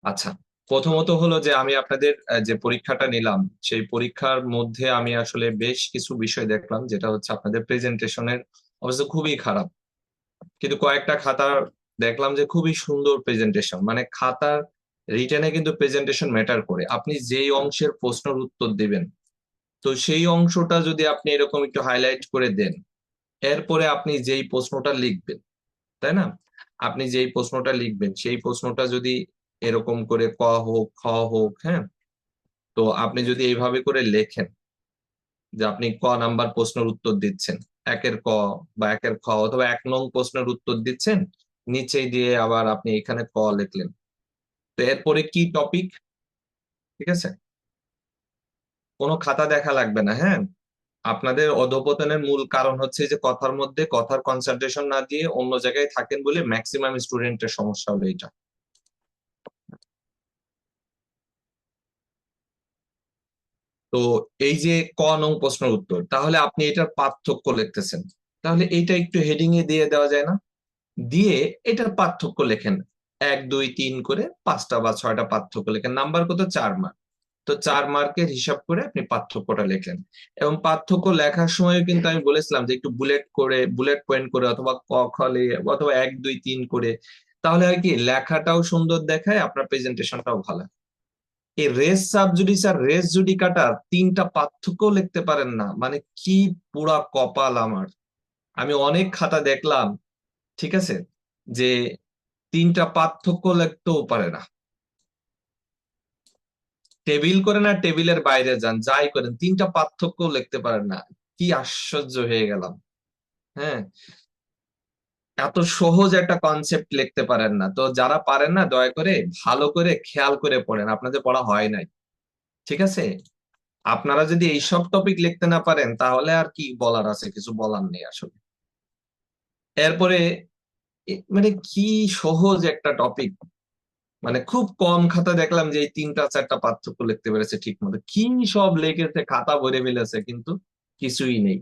আচ্ছা, প্রথমত হলো যে আমি আপনাদের যে পরীক্ষাটা নিলাম সেই পরীক্ষার মধ্যে আমি আসলে বেশ কিছু বিষয় দেখলাম, যেটা হচ্ছে আপনাদের প্রেজেন্টেশনের অবস্থা খুবই খারাপ। কিন্তু কয়েকটা খাতার দেখলাম যে খুবই সুন্দর প্রেজেন্টেশন, মানে খাতার রিটেনে কিন্তু প্রেজেন্টেশন ম্যাটার করে। আপনি যেই অংশের প্রশ্নের উত্তর দিবেন, তো সেই অংশটা যদি আপনি এরকম একটু হাইলাইট করে দেন, এরপরে আপনি যেই প্রশ্নটা লিখবেন, তাই না, আপনি যেই প্রশ্নটা লিখবেন সেই প্রশ্নটা যদি এরকম করে ক হোক খ হোক, হ্যাঁ, তো আপনি যদি এইভাবে করে লেখেন যে আপনি ক নাম্বার প্রশ্নের উত্তর দিচ্ছেন, একের ক বা একের খ অথবা 1 নং প্রশ্নের উত্তর দিচ্ছেন, নিচে দিয়ে আবার আপনি এখানে ক লিখলেন, তো এরপরে কি টপিক, ঠিক আছে, কোনো খাতা দেখা লাগবে না, হ্যাঁ। আপনাদের অধপতনের মূল কারণ হচ্ছে যে কথার মধ্যে কথার কনসেন্ট্রেশন না দিয়ে অন্য জায়গায় থাকেন বলে ম্যাক্সিমাম স্টুডেন্টের সমস্যা হলো এটা। তো এই যে ক নং প্রশ্নের উত্তর, তাহলে আপনি এটার পার্থক্য লিখতেছেন, তাহলে এইটা একটু হেডিং এ দিয়ে দেওয়া যায় না? দিয়ে এটার পার্থক্য লেখেন, 1 2 3 করে 5টা বা 6টা পার্থক্য লেখেন, নাম্বার কত, 4 মার্ক। তো 4 মার্কের হিসাব করে আপনি পার্থক্যটা লেখেন। এবং পার্থক্য লেখার সময় কিন্তু আমি বলেছিলাম যে একটু বুলেট করে, বুলেট পয়েন্ট করে অথবা ক খ অথবা 1 2 3 করে, তাহলে হয় কি লেখাটাও সুন্দর দেখায়, আপনার প্রেজেন্টেশনটাও ভালো হয়। এই রেস সাবজুডিস আর রেস জুডিকাটা 3টা পার্থক্য লিখতে পারেন না, মানে কি পুরা কপাল আমার। আমি অনেক খাতা দেখলাম, ঠিক আছে, যে 3টা পার্থক্য লিখতেও পারে না। টেবিল করে না, টেবিলের বাইরে যান, যাই করেন 3টা পার্থক্য লিখতে পারেন না। কি আশ্চর্য হয়ে গেলাম, হ্যাঁ। এত সহজ একটা কনসেপ্ট লিখতে পারেন না, তো যারা পারেন না দয়া করে ভালো করে খেয়াল করে পড়েন, আপনাদের পড়া হয় নাই, ঠিক আছে। আপনারা যদি এইসব টপিক লিখতে না পারেন তাহলে আর কি বলার আছে, কিছু বলার নেই আসলে। এরপরে মানে কি সহজ একটা টপিক, মানে খুব কম খাতা দেখলাম যে এই 3টা 4টা পার্থক্য লিখতে পেরেছে ঠিক মতো, কি সব লিখেছে, খাতা ভরে ফেলেছে কিন্তু কিছুই নেই।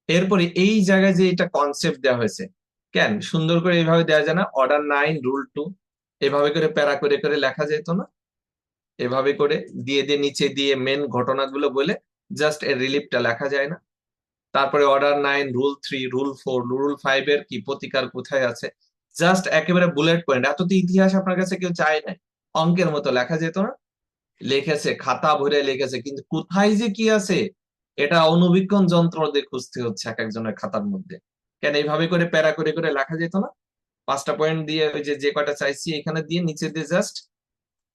এরপরে এই জায়গায় যে এটা কনসেপ্ট দেওয়া হয়েছে, কেন সুন্দর করে এইভাবে দেওয়া যায় না, অর্ডার 9 রুল 2, এভাবে করে প্যারা করে করে লেখা যেত না? এভাবে করে দিয়ে দিয়ে নিচে দিয়ে মেন ঘটনাগুলো বলে জাস্ট এর রিলিফটা লেখা যায় না? তারপরে অর্ডার 9 রুল 3 রুল 4 রুল 5 এর কি প্রতিকার কোথায় আছে, জাস্ট একেবারে বুলেট পয়েন্ট। এত তো ইতিহাস আপনার কাছে কেউ চায় না, অঙ্কের মতো লেখা যেত না? লিখেছে, খাতা ভরে লিখেছে, কিন্তু কোথায় যে কি আছে এটা অনুবীক্ষণ যন্ত্র দিয়ে খুঁজতে হচ্ছে এক একজনের খাতার মধ্যে। কেন এইভাবে করে প্যারা করে করে লেখা যেত না? 5টা পয়েন্ট দিয়ে ওই যে যে কয়টা চাইছি এখানে দিয়ে নিচে দিয়ে জাস্ট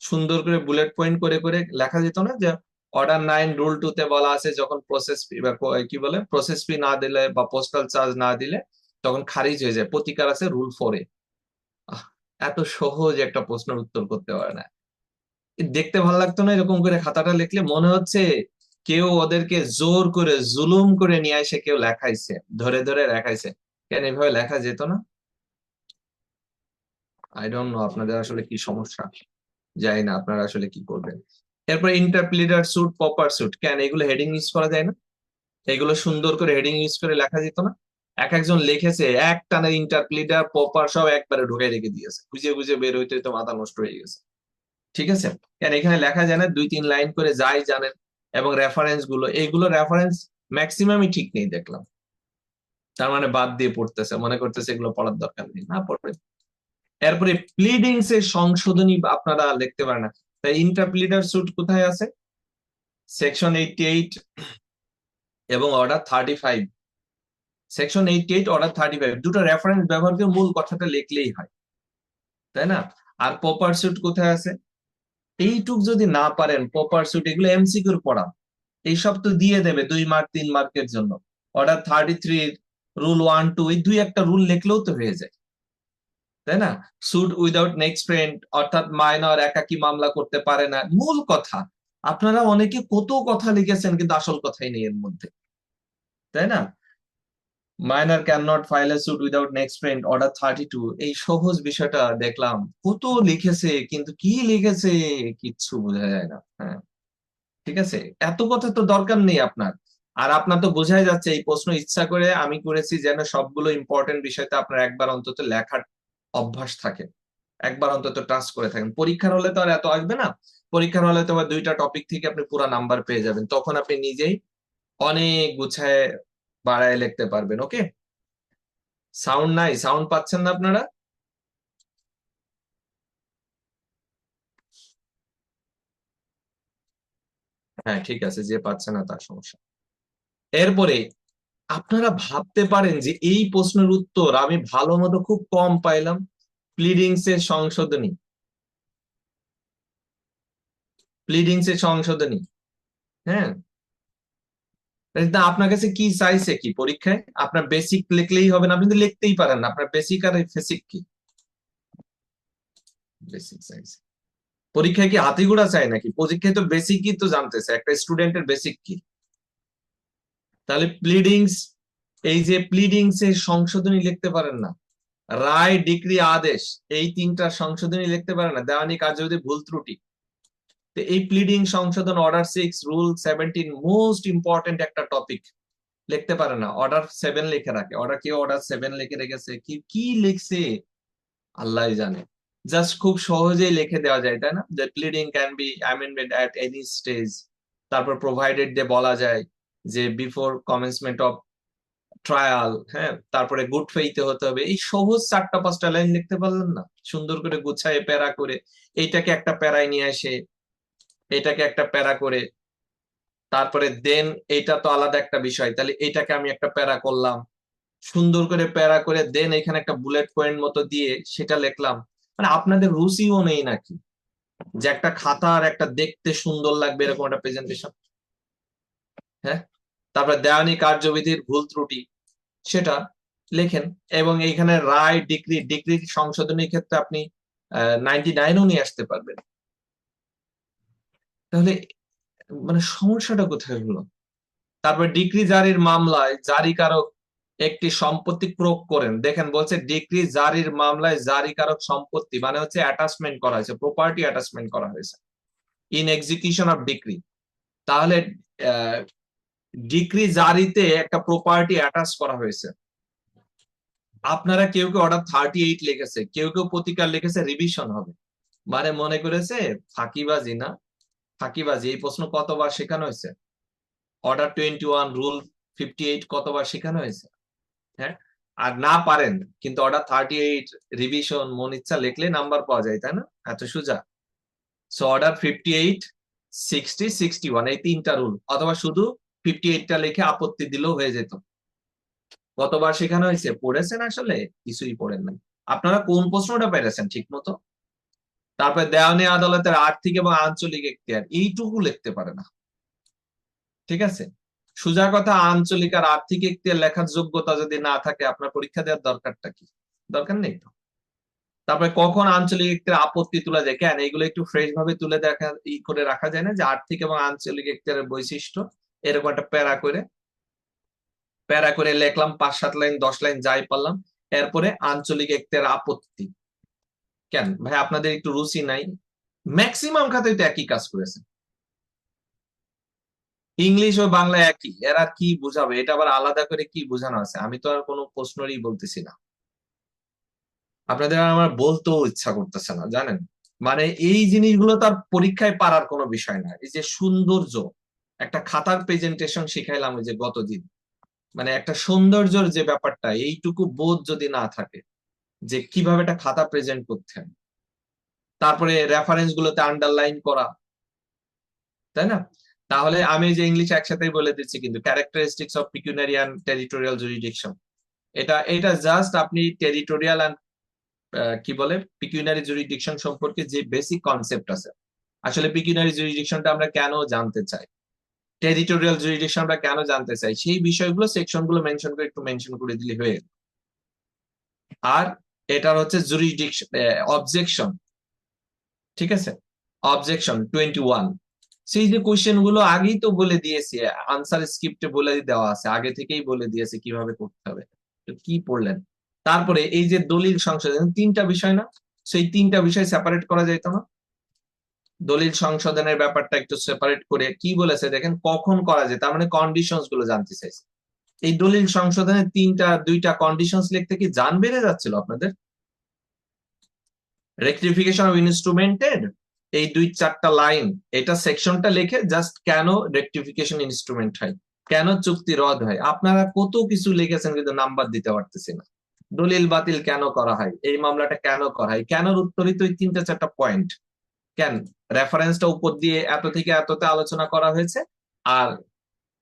সুন্দর করে বুলেট পয়েন্ট করে করে লেখা যেত না যে অর্ডার 9 রুল 2 তে বলা আছে যখন প্রসেস ফি বা কি বলে প্রসেস ফি না দিলে বা পোস্টাল চার্জ না দিলে তখন খারিজ হয়ে যায়, প্রতিকার আছে রুল 4-এ। আহ, এত সহজ একটা প্রশ্নের উত্তর করতে পারে না। দেখতে ভালো লাগতো না এরকম করে খাতাটা লিখলে? মনে হচ্ছে কেউ ওদেরকে জোর করে জুলুম করে নিয়ে এসে কেউ লেখাইছে, ধরে ধরে লেখাইছে। কেন এভাবে লেখা যেত না? আই ডোন্ট নো আপনাদের আসলে কি সমস্যা, জানি না আপনারা আসলে কি করবেন। এরপর ইন্টারপ্লিটার স্যুট, প্রপার স্যুট, কেন এগুলো হেডিং ইউজ করা যায় না? এগুলো সুন্দর করে হেডিং ইউজ করে লেখা যেত না? এক একজন লিখেছে এক টানে ইন্টারপ্লিটার প্রপার সব একবারে ঢুকে রেখে দিয়েছে, খুঁজে খুঁজে বের হইতে তো মাথা নষ্ট হয়ে গেছে, ঠিক আছে। কেন এখানে লেখা যায় না 2 3 লাইন করে যাই জানেন? এবং রেফারেন্স গুলো, এইগুলো রেফারেন্স ম্যাক্সিমামই ঠিক নেই দেখলাম, তার মানে বাদ দিয়ে পড়তেছে, মনে করতেছে এগুলো পড়ার দরকার নেই, না পড়বে। এরপরে প্লিডিংস এর সংশোধনী আপনারা লিখতে পারেন না, তাই ইন্টারপ্লিটার স্যুট কোথায় আছে? সেকশন 88 এবং অর্ডার 35। সেকশন 88 অর্ডার 35 দুটো রেফারেন্স ব্যবহার করে মূল কথাটা লিখলেই হয়, তাই না? আর প্রপার স্যুট কোথায় আছে? এইটুক যদি না পারেন, প্রপার স্যুট এগুলো এমসিকিউর পড়া, এইসব তো দিয়ে দেবে 2 মার্ক 3 মার্কের জন্য। অর্ডার 33 রুল 1 2 এই 2 একটা রুল লিখলেও তো হয়ে যায়, তাই না? সুট উইদাউট নেক্সট ফ্রেন্ড, অর্থাৎ মাইনর একাকী মামলা করতে পারে না, মূল কথা। আপনারা অনেকে কত কথা লিখেছেন কিন্তু আসল কথাই নেই এর মধ্যে, তাই না? Minor can not file a suit without next friend, order 32, এই সহজ বিষয়টা দেখলাম কত লিখেছে, কিন্তু কি লিখেছে কিচ্ছু বোঝা যায় না, হ্যাঁ, ঠিক আছে। এত কথা তো দরকার নেই আপনার। আর আপনার তো বোঝাই যাচ্ছে এই প্রশ্ন ইচ্ছা করে আমি করেছি যেন সবগুলো ইম্পর্টেন্ট বিষয়তে আপনার একবার অন্তত লেখার অভ্যাস থাকে। একবার অন্তত টাচ করে থাকেন। পরীক্ষার হলে তো আর এত আসবে না, পরীক্ষার হলে তো আবার 2টা টপিক থেকে আপনি পুরো নাম্বার পেয়ে যাবেন, তখন আপনি নিজেই অনেক গুছায় বাড়ায় লিখতে পারবেন। ওকে, সাউন্ড নাই, সাউন্ড পাচ্ছেন না আপনারা? হ্যাঁ ঠিক আছে, যে পাচ্ছে না তার সমস্যা। এরপরে আপনারা ভাবতে পারেন যে এই প্রশ্নের উত্তর আমি ভালো মতো খুব কম পাইলাম, প্লিডিংস এর সংশোধনী, প্লিডিংস এর সংশোধনী। হ্যাঁ, তা আপনার কাছে কি চাইছে কি পরীক্ষায়? আপনার বেসিক লিখলেই হবে না, আপনি তো লিখতেই পারেন না, আপনার বেসিক আর ফেসিক কি? বেসিক চাইছে। পরীক্ষায় কি হাতিগুড়া চাই নাকি? পরীক্ষায় তো বেসিকই তো জানতেছে একটা স্টুডেন্টের বেসিক কি। তাহলে প্লিডিংস, এই যে প্লিডিংস এর সংশোধনী লিখতে পারেন না, রায় ডিক্রি আদেশ, এই 3টা সংশোধনী লিখতে পারেন না, দেওয়ানি কার্যবিধি ভুল ত্রুটি। তো এই প্লিডিং সংশোধন, অর্ডার 6, রুল 17, মোস্ট ইম্পর্টেন্ট একটা টপিক, লিখতে পারে না, অর্ডার 7 লিখে রাখে, অর্ডার 7 লিখে রেখেছে, কি কি লিখছে আল্লাহ জানে। জাস্ট খুব সহজেই লিখে দেওয়া যায়, তাই না? The pleading can be amended at any stage. তারপর প্রোভাইডেড দিয়ে বলা যায় যে বিফোর কমেন্সমেন্ট অফ ট্রায়াল, হ্যাঁ, তারপরে গুড ফেইথে হতে হবে। এই সহজ 4টা 5টা লাইন লিখতে পারলেন না, সুন্দর করে গুছায় প্যারা করে, এইটাকে একটা প্যারায় নিয়ে আসে, এটাকে একটা প্যারা করে, তারপরে দেন এটা তো আলাদা একটা বিষয়, তাহলে এটাকে আমি একটা প্যারা করলাম, সুন্দর করে প্যারা করে দেন এখানে একটা বুলেট পয়েন্ট মতো দিয়ে সেটা লিখলাম। মানে আপনাদের রুচিও নেই নাকি যে একটা খাতা আর একটা দেখতে সুন্দর লাগবে এরকম একটা প্রেজেন্টেশন? হ্যাঁ, তারপরে দেওয়ানি কার্যবিধির ভুল ত্রুটি সেটা লেখেন, এবং এইখানে রায় ডিক্রি, ডিক্রি সংশোধনীর ক্ষেত্রে আপনি 99ও নিয়ে আসতে পারবেন। তাহলে মানে সমস্যাটা কোথায় হলো? তারপর ডিক্রি জারির মামলায় জারিকারক একটি সম্পত্তি প্রয়োগ করেন, দেখেন বলছে ডিক্রি জারির মামলায় জারিকারক সম্পত্তি মানে হচ্ছে অ্যাটাচমেন্ট করা হয়েছে, প্রপার্টি অ্যাটাচমেন্ট করা হয়েছে ইন এক্সিকিউশন অফ ডিক্রি। তাহলে ডিক্রি জারিতে একটা প্রপার্টি অ্যাটাচ করা হয়েছে। আপনারা কেউ কেউ অর্ডার 38 লিখেছে, কেউ কেউ প্রতিকার লিখেছে রিভিশন হবে, মানে মনে করেছে ফাঁকিবাজি না, ফাঁকিবাজি। এই প্রশ্ন কতবার শেখানো হয়েছে? অর্ডার 21, রুল 58 কতবার শেখানো হয়েছে? হ্যাঁ, আর না পারেন কিন্তু অর্ডার 38 রিভিশন মন ইচ্ছা লিখলে নাম্বার পাওয়া যায়, তাই না? এত সোজা। সো অর্ডার 58, 60, 61 এই 3টা রুল, অথবা শুধু 58টা লিখে আপত্তি দিলেও হয়ে যেত। কতবার শেখানো হয়েছে? পড়েছেন আসলে? কিছুই পড়েন নাই। আপনারা কোন প্রশ্নটা পেরেছেন ঠিক মতো? তারপরে দেওয়ানি আদালতের আর্থিক এবং আঞ্চলিক এখতিয়ার, এইটুকু লিখতে পারে না। ঠিক আছে, সোজা কথা, আঞ্চলিক আর আর্থিক এখতিয়ার লেখার যোগ্যতা যদি না থাকে আপনার পরীক্ষা দেওয়ার দরকারটা কি? দরকার নেই তো। তারপরে কখন আঞ্চলিক এখতিয়ার আপত্তি তোলা যায়, কেন এগুলো একটু ফ্রেশ ভাবে তুলে দেখা করে রাখা যায় না, যে আর্থিক এবং আঞ্চলিক এখতিয়ারের বৈশিষ্ট্য, এরকম একটা প্যারা করে, প্যারা করে লিখলাম 5-7 লাইন 10 লাইন যাই পারলাম। এরপরে আঞ্চলিক এখতিয়ার আপত্তি, কেন ভাই আপনাদের একটু রুচি নাই? ম্যাক্সিমাম খাতায় তো একই কাজ করেছে, ইংলিশ ও বাংলা একই, এরা কি বুঝাবে? এটা আবার আলাদা করে কি বোঝানো আছে? আমি তো আর কোনো প্রশ্নেরই বলতেছি না, আপনাদের আর আমার বলতেও ইচ্ছা করতেছে না, জানেন? মানে এই জিনিসগুলো তার পরীক্ষায় পারার কোনো বিষয় না। এই যে সৌন্দর্য, একটা খাতার প্রেজেন্টেশন শিখাইলাম ওই যে গতদিন, মানে একটা সৌন্দর্যের যে ব্যাপারটা, এইটুকু বোধ যদি না থাকে যে কিভাবে একটা খাতা প্রেজেন্ট করতে হয়, তারপরে রেফারেন্স গুলোতে আন্ডারলাইন করা, তাই না? তাহলে আমি যে ইংলিশ একসাথেই বলে দিচ্ছি কিন্তু, characteristics of pecuniary and territorial jurisdiction, এটা এটা জাস্ট আপনি টেরিটোরিয়াল এন্ড কি বলে পিকুনিয়ারি জুরিডিকশন সম্পর্কে যে বেসিক কনসেপ্ট আছে, আসলে পিকুনিয়ারি জুরিডিকশনটা আমরা কেন জানতে চাই, টেরিটোরিয়াল জুরিডিকশন আমরা কেন জানতে চাই, সেই বিষয়গুলো সেকশন গুলো মেনশন করে একটু মেনশন করে দিলে হয়ে গেল। আর এটার হচ্ছে জুরিডিকশন, অবজেকশন, ঠিক আছে, অবজেকশন 21, সেই যে কোয়েশ্চেন গুলো আগেই তো বলে দিয়েছি, আনসার স্ক্রিপ্টে বলে দেওয়া আছে, আগে থেকেই বলে দিয়েছে কিভাবে করতে হবে, তো কি পড়লেন? তারপরে এই যে দলিল সংশোধন, 3টা বিষয় না, সেই 3টা বিষয় সেপারেট করা যাইতো না? দলিল সংশোধনের ব্যাপারটা একটু সেপারেট করে কি বলেছে দেখেন, কখন করা যায়, তার মানে কন্ডিশনস গুলো জানতে চাইছে। এই দলিল সংশোধনের 2টা কন্ডিশনস লিখতে কি জান বেড়ে যাচ্ছিল আপনাদের? রেকটিফিকেশন অফ ইনস্ট্রুমেন্টের এই 2-4টা লাইন, এটা সেকশনটা লিখে জাস্ট কেন রেকটিফিকেশন ইনস্ট্রুমেন্ট হয়, কেন চুক্তি রদ হয়। আপনারা কত কিছু লিখেছেন কিন্তু নাম্বার দিতে পারতেছি না। দলিল বাতিল কেন করা হয়, এই মামলাটা কেন করা হয়, কেনর উত্তরিত ওই 3-4টা পয়েন্ট। কেন রেফারেন্সটা উপর দিয়ে এত থেকে এততে আলোচনা করা হয়েছে, আর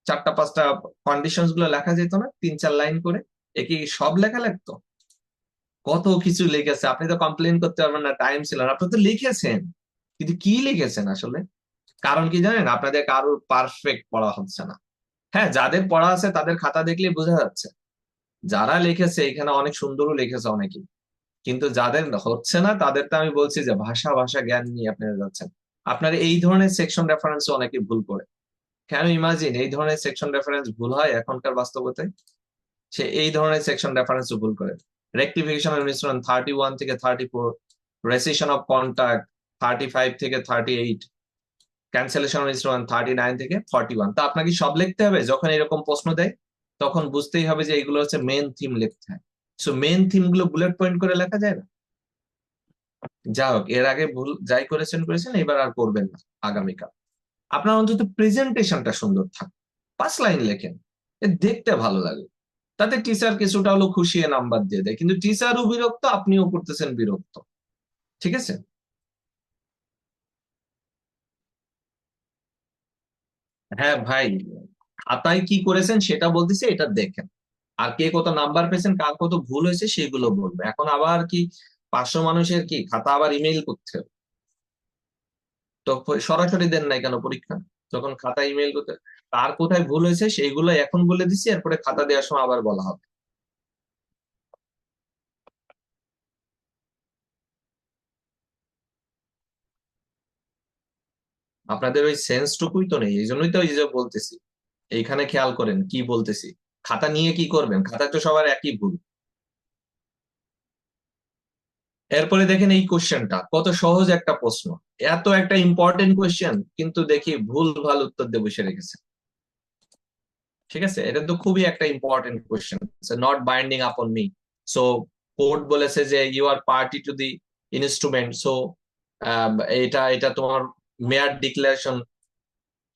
4-5টা কন্ডিশনস গুলো লেখা যেত না 3-4 লাইন করে? এ কি সব লেখা লাগতো? কত কিছু লিখেছে, আপনি তো কমপ্লেন করতে পারবেন না টাইম ছিল না, আপনি তো লিখেছেন, কিন্তু কি লিখেছেন আসলে? কারণ কি জানেন, আপনাদের কারোর পারফেক্ট পড়া হচ্ছে না। হ্যাঁ, যাদের পড়া আছে তাদের খাতা দেখলে বোঝা যাচ্ছে, যারা লিখেছে এখানে অনেক সুন্দরও লিখেছে অনেকেই, কিন্তু যাদের হচ্ছে না তাদের তো আমি বলছি যে ভাষা ভাষা জ্ঞান নিয়ে আপনারা যাচ্ছেন। আপনার এই ধরনের সেকশন রেফারেন্স অনেকে ভুল করে। কেন ইমাজিন এই ধরনের সেকশন রেফারেন্স ভুল হয় এখনকার বাস্তবতায়? সে এই ধরনের সেকশন রেফারেন্স ভুল করে। রেকটিফিকেশন অফ মিশ্রণ 31 থেকে 34, রেসিশন অফ কন্ট্রাক্ট 35 থেকে 38, ক্যান্সেলেশন অফ মিশ্রণ 39 থেকে 41। তা আপনাকে সব লিখতে হবে? যখন এরকম প্রশ্ন দেয় তখন বুঝতেই হবে যে এগুলো হচ্ছে মেন থিম লিখতে হয়। সো মেন থিম গুলো বুলেট পয়েন্ট করে লেখা যায় না? যা হোক, এর আগে ভুল যাই করেছেন করেছেন, এবার আর করবেন না আগামীকাল। আপনার অন্তত প্রেজেন্টেশনটা সুন্দর থাক, 5 লাইন লেখেন, দেখতে ভালো লাগে। তাতে টিচার কিছুটা হলো খুশি হয়ে নাম্বার দিয়ে দেয়, কিন্তু টিচারও বিরক্ত, আপনিও করতেছেন বিরক্ত। ঠিক আছে? হ্যাঁ ভাই, খাতায় কি করেছেন সেটা বলতেছি, এটা দেখেন। আর কে কত নাম্বার পেয়েছেন, কার কত ভুল হয়েছে সেগুলো বলবে। এখন আবার কি 500 মানুষের কি খাতা আবার ইমেইল করতে হবে? তো সরাসরি দেন নাই কেন পরীক্ষা, যখন খাতা ইমেইল করতে? তার কোথায় ভুল হয়েছে সেইগুলো এখন বলে দিছি, এরপরে খাতা দেওয়ার সময় আবার বলা হবে। আপনাদের ওই সেন্সটুকুই তো নেই, এই জন্যই তো এই যে বলতেছি, এইখানে খেয়াল করেন কি বলতেছি। খাতা নিয়ে কি করবেন, খাতা তো সবার একই ভুল। এরপরে দেখেন এই কোশ্চেনটা কত সহজ একটা প্রশ্ন, এত একটা ইম্পর্টেন্ট কোশ্চেন, কিন্তু দেখি ভুল ভাল উত্তর দিয়ে বসে রেখেছে। ঠিক আছে, এটা তো খুবই একটা important question, not binding upon me. So court বলেছে যে you are party to the instrument, so এটা এটা তোমার mere declaration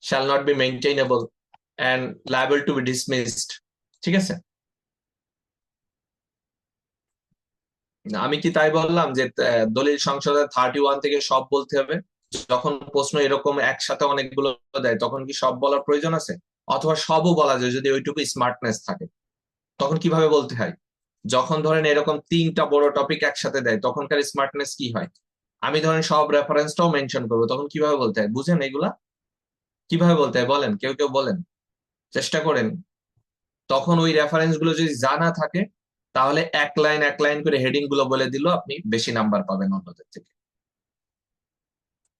shall not be maintainable and liable to be dismissed. ঠিক আছে, আমি কি তাই বললাম যে দলিল সংশোধন 31 থেকে সব বলতে হবে? যখন প্রশ্ন এরকম একসাথে অনেকগুলো দেয় তখন কি সব বলার প্রয়োজন আছে? অথবা সবও বলা যায় যদি ওইটুকু স্মার্টনেস থাকে। তখন কিভাবে বলতে হয়? যখন ধরেন এরকম 3টা বড় টপিক একসাথে দেয় তখনকার স্মার্টনেস কি হয়? আমি ধরেন সব রেফারেন্সটাও মেনশন করবো, তখন কিভাবে বলতে হয় বুঝেন এগুলা? কিভাবে বলতে হয় বলেন, কেউ কেউ বলেন, চেষ্টা করেন। তখন ওই রেফারেন্স গুলো যদি জানা থাকে, তাহলে এক লাইন এক লাইন করে হেডিং গুলো বলে দিল, আপনি বেশি নাম্বার পাবেন অন্যদের থেকে।